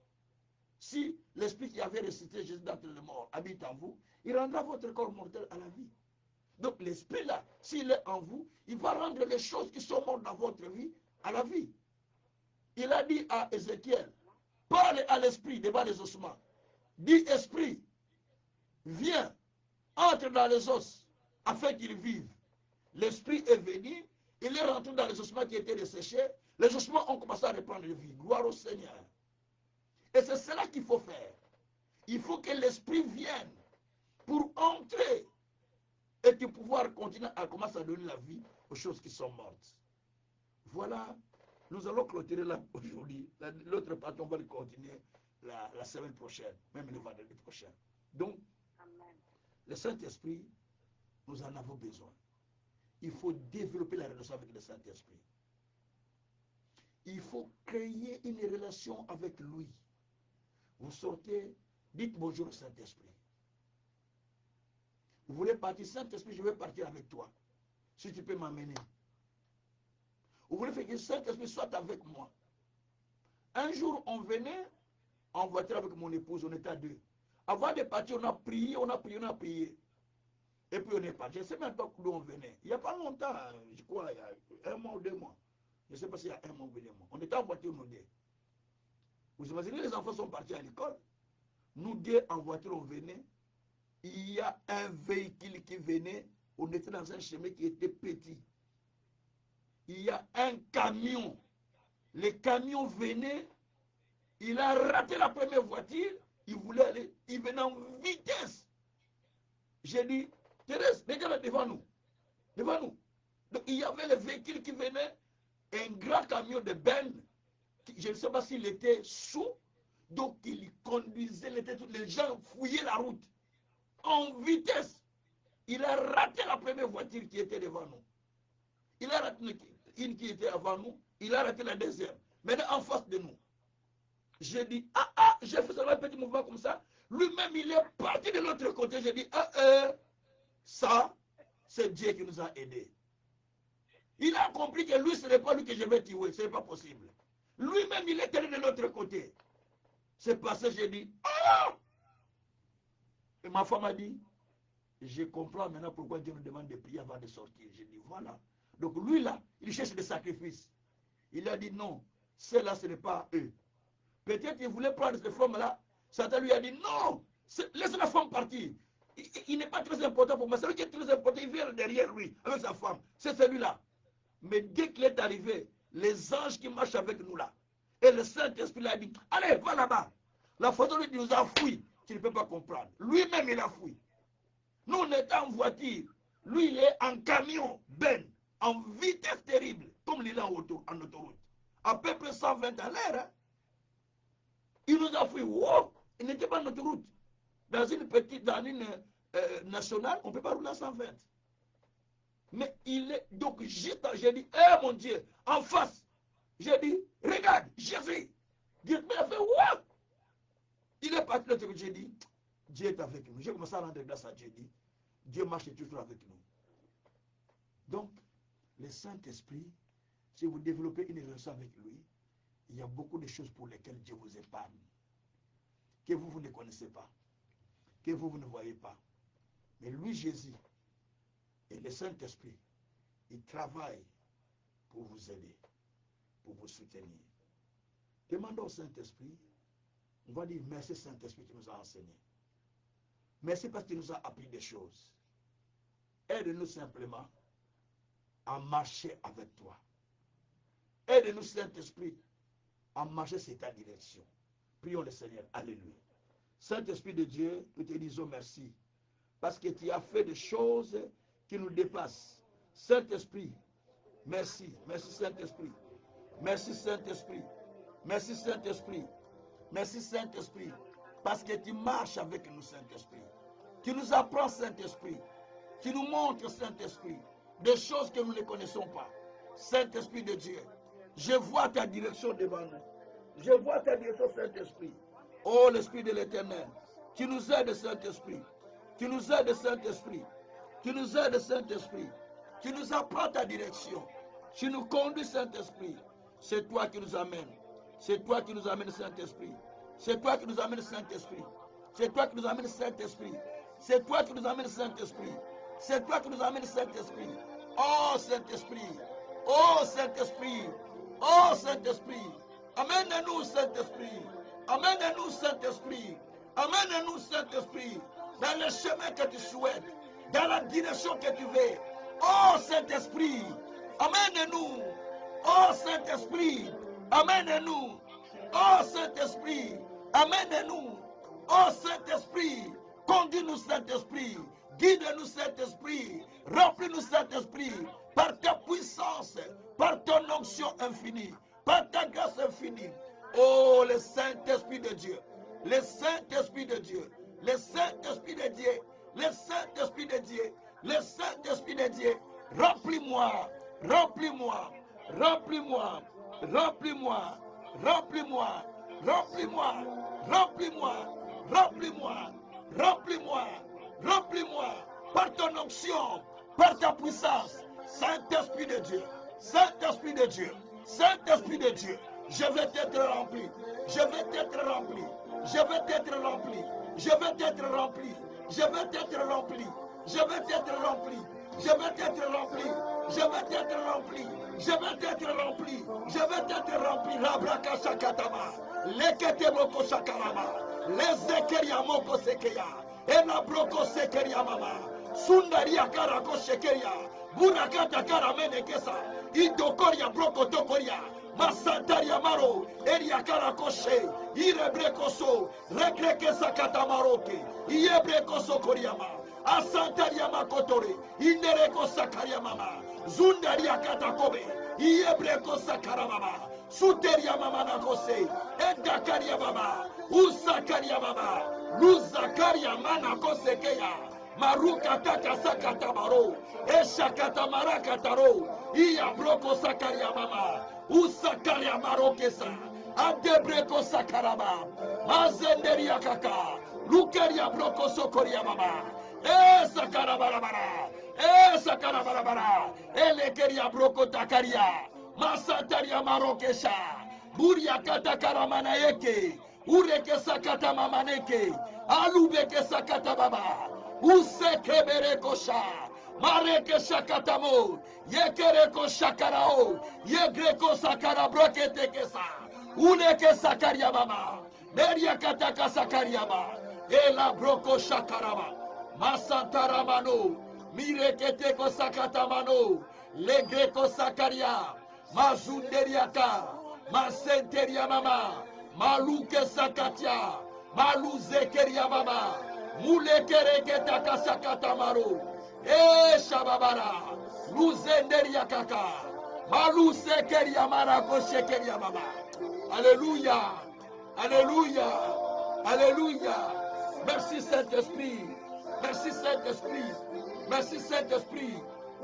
Si l'Esprit qui avait ressuscité Jésus d'entre les morts habite en vous, il rendra votre corps mortel à la vie. Donc l'Esprit là, s'il est en vous, il va rendre les choses qui sont mortes dans votre vie à la vie. Il a dit à Ézéchiel, parle à l'Esprit devant les ossements. Dis Esprit, viens, entre dans les os, afin qu'ils vivent. L'Esprit est venu, il est rentré dans les ossements qui étaient desséchés, les ossements ont commencé à reprendre vie. Gloire au Seigneur. Et c'est cela qu'il faut faire. Il faut que l'Esprit vienne pour entrer et que pouvoir continuer à commencer à donner la vie aux choses qui sont mortes. Voilà, nous allons clôturer là aujourd'hui. L'autre partie, on va le continuer la semaine prochaine, même le vendredi prochain. Donc, amen. Le Saint-Esprit, nous en avons besoin. Il faut développer la relation avec le Saint-Esprit. Il faut créer une relation avec lui. Vous sortez, dites bonjour au Saint-Esprit. Vous voulez partir, Saint-Esprit, je vais partir avec toi. Si tu peux m'amener. Vous voulez faire que le Saint-Esprit soit avec moi. Un jour, on venait en voiture avec mon épouse, on était à deux. Avant de partir, on a prié. Et puis on est parti. Je ne sais même pas d'où on venait. Il n'y a pas longtemps, je crois, il y a 1 mois ou 2 mois. Je ne sais pas s'il y a 1 mois ou 2 mois. On était en voiture, nous deux. Vous imaginez, les enfants sont partis à l'école. Nous deux, en voiture, on venait. Il y a un véhicule qui venait. On était dans un chemin qui était petit. Il y a un camion. Le camion venait. Il a raté la première voiture. Il voulait aller. Il venait en vitesse. J'ai dit, Thérèse, regarde devant nous. Devant nous. Donc il y avait le véhicule qui venait. Un grand camion de Ben. Je ne sais pas s'il était sous. Donc il conduisait. Les gens fouillaient la route. En vitesse. Il a raté la première voiture qui était devant nous. Il a raté une qui était avant nous. Il a raté la deuxième. Maintenant, en face de nous. J'ai dit, j'ai fait un petit mouvement comme ça. Lui-même, il est parti de l'autre côté. J'ai dit, ça, c'est Dieu qui nous a aidés. Il a compris que lui, ce n'est pas lui que je vais tuer. Ce n'est pas possible. Lui-même, il est allé de l'autre côté. C'est passé, j'ai dit, Et ma femme a dit, je comprends maintenant pourquoi Dieu nous demande de prier avant de sortir. J'ai dit, voilà. Donc lui là, il cherche des sacrifices. Il a dit non, ceux-là, ce n'est pas eux. Peut-être qu'il voulait prendre cette femme-là. Satan lui a dit non, laisse la femme partir. Il n'est pas très important pour moi. Celui qui est très important, il vient derrière lui, avec sa femme. C'est celui-là. Mais dès qu'il est arrivé, les anges qui marchent avec nous là, et le Saint-Esprit a dit, allez, va là-bas. La photo lui nous a fouillé. Tu ne peux pas comprendre. Lui-même, il a fouillé. Nous, on est en voiture. Lui, il est en camion, en vitesse terrible, comme il est en autoroute. À peu près 120 à l'heure. Hein. Il nous a fouillé. Wow! Il n'était pas en autoroute. Dans une nationale, on ne peut pas rouler à 120. Mais il est, donc, juste, j'ai dit, mon Dieu, en face. J'ai dit, regarde, Jésus. Dieu m'a fait, wow! Il est parti de l'autre côté, j'ai dit, Dieu est avec nous. J'ai commencé à rendre grâce à Dieu. Dieu marche toujours avec nous. Donc, le Saint-Esprit, si vous développez une relation avec lui, il y a beaucoup de choses pour lesquelles Dieu vous épargne, que vous ne connaissez pas, que vous ne voyez pas. Mais lui, Jésus, et le Saint-Esprit, il travaille pour vous aider, pour vous soutenir. Demandons au Saint-Esprit, on va dire merci Saint-Esprit qui nous a enseigné. Merci parce qu'il nous a appris des choses. Aide-nous simplement à marcher avec toi. Aide-nous, Saint-Esprit, à marcher sur ta direction. Prions le Seigneur. Alléluia. Saint-Esprit de Dieu, nous te disons merci parce que tu as fait des choses qui nous dépassent. Saint-Esprit, merci. Merci Saint-Esprit. Merci Saint-Esprit. Merci Saint-Esprit. Merci Saint-Esprit. Parce que tu marches avec nous, Saint-Esprit. Tu nous apprends, Saint-Esprit. Tu nous montres, Saint-Esprit, des choses que nous ne connaissons pas. Saint-Esprit de Dieu, je vois ta direction devant nous. Je vois ta direction, Saint-Esprit. Oh, l'Esprit de l'Éternel, tu nous aides, Saint-Esprit. Tu nous aides, Saint-Esprit. Tu nous aides, Saint-Esprit. Tu nous apprends ta direction. Tu nous conduis, Saint-Esprit. C'est toi qui nous amènes. C'est toi qui nous amènes, Saint-Esprit. C'est toi qui nous amènes, Saint-Esprit. C'est toi qui nous amènes, Saint-Esprit. C'est toi qui nous amènes, Saint-Esprit. C'est toi qui nous amènes, Saint-Esprit. Oh, Saint-Esprit. Oh, Saint-Esprit. Oh, Saint-Esprit. Amène-nous, Saint-Esprit. Amène-nous, Saint-Esprit. Amène-nous, Saint-Esprit, dans le chemin que tu souhaites, dans la direction que tu veux. Oh, Saint-Esprit, amène-nous. Oh, Saint-Esprit, amène-nous. Oh, Saint-Esprit, amène-nous. Oh, Saint-Esprit, conduis-nous, Saint-Esprit. Guide-nous, Saint-Esprit. Remplis-nous, Saint-Esprit, par ta puissance, par ton onction infinie, par ta grâce infinie. Oh, le Saint-Esprit de Dieu, le Saint-Esprit de Dieu, le Saint-Esprit de Dieu, le Saint-Esprit de Dieu, le Saint-Esprit de Dieu, remplis-moi, remplis-moi, remplis-moi, remplis-moi, remplis-moi, remplis-moi, remplis-moi, remplis-moi, remplis-moi, remplis-moi, par ton onction, par ta puissance, Saint-Esprit de Dieu, Saint-Esprit de Dieu, Saint-Esprit de Dieu. Je vais t'être rempli. Je vais t'être rempli. Je vais t'être rempli. Je vais t'être rempli. Je vais t'être rempli. Je vais t'être rempli. Je vais t'être rempli. Je vais t'être rempli. Je vais t'être rempli. Je vais t'être rempli. Labraka sakatama. Lekete boko sakarama. Lezekeria moko sekeya. Ena broko sekeria mama. Sundaria karako sekeria. Burakata karamene kesa. Idokoria broko tokoria. Masantaria maro, eria karakoshe, irebrekoso, rekreke sakatamaroke, iebrekoso koriama, asantaria makotore, inereko sakaria mama, zundaria katakobe, iebreko sakaramama, suteria mama nakose, edakaria mama, usakaria mama, luzakaria mana kosekeya, maruka taka sakatamaro, eshakatamara kataro, iya broko sakaria mama, usakaria marokesa, adebreko sakarama, mazenderia kaka, lukeria broko sokoria mama, sakarabarabara, sakarabarabara, elekeria broko takaria, masantaria marokesha, buria katakaramana eke, ureke sakata mamaneke, alubeke sakata baba, usekebereko sha, mareke shakatamo, yekereko shakarao, yegreko sakarabrake tekesa, uneke sakaria mama, neria kataka sakaria ma, ela broko shakarama, masantaramano, mireketeko sakatamano, legreko sakaria, mazunderiaka, masenteria mama, maluke sakatia, maluzekeria mama, mulekereke takasakatamaro, shababara, luzenderia kaka, malusekeria marako shekeria mama. Alléluia, alléluia, alléluia. Merci Saint-Esprit, merci Saint-Esprit, merci Saint-Esprit,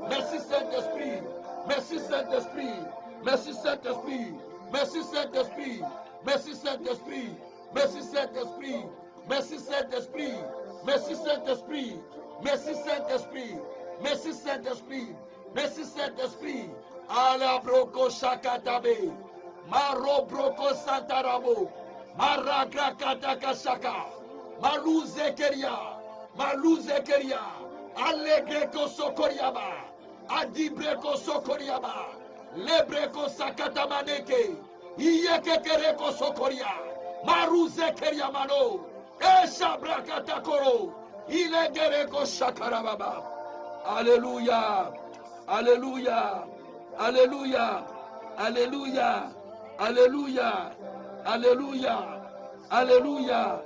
merci Saint-Esprit, merci Saint-Esprit, merci Saint-Esprit, merci Saint-Esprit, merci Saint-Esprit, merci Saint-Esprit, merci Saint-Esprit, merci Saint-Esprit, merci Saint-Esprit, merci Saint-Esprit, merci Saint-Esprit. Ala broko shakatabe, maro broko santarabo, maragra kataka shaka, maluze keria, allegreko sokoriaba, adibreko sokoriaba, lebreko sakatamaneke, iyekekereko sokoria, maruze keria mano, eshabrakatakoro, ilegereko shakarababa. Alléluia, alléluia, alléluia, alléluia, alléluia, alléluia, alléluia,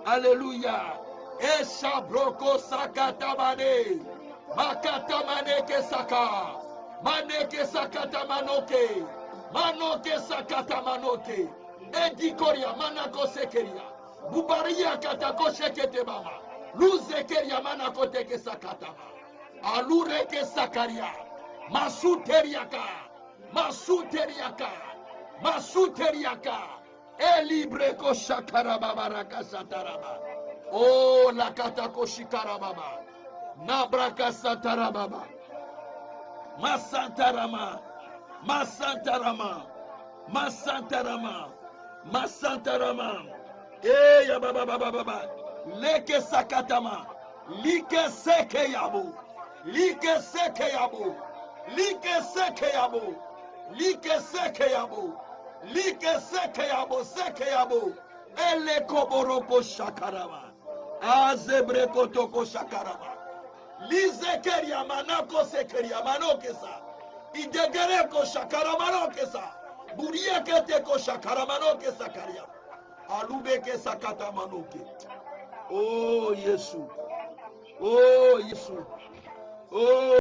alléluia. Eshabroko sakatamane. Makatamane ke saka. Maneke sakatamanoke. Manoke sakatamanoke. Edikoria manako sekeria. Bubaria katako shekete mama. Luzekeria manako teke sakatama. Alureke sakaria. Masuteriaka. Masuteriaka. Masuteriaka. Elibreko shakaraba baraka sataraba. Oh, la katako shikarababa. Nabraka satarababa. Masantarama. Masantarama. Masantarama. Masantarama. Eh, ya baba baba baba. Leke sakatama. Like seke yabu. Like seke yabu. Like seke yabu. Like seke yabu. Like seke yabu. Seke yabu. Ele koboroko shakarama. Azebreko toko shakarama. Lizekeria manako sekeria manokesa. Idegereko shakaramanokesa. Burieketeko shakaramanokesa karia. Alubeke sakata manoke. Oh, Yesu. Oh, Yesu. Oh.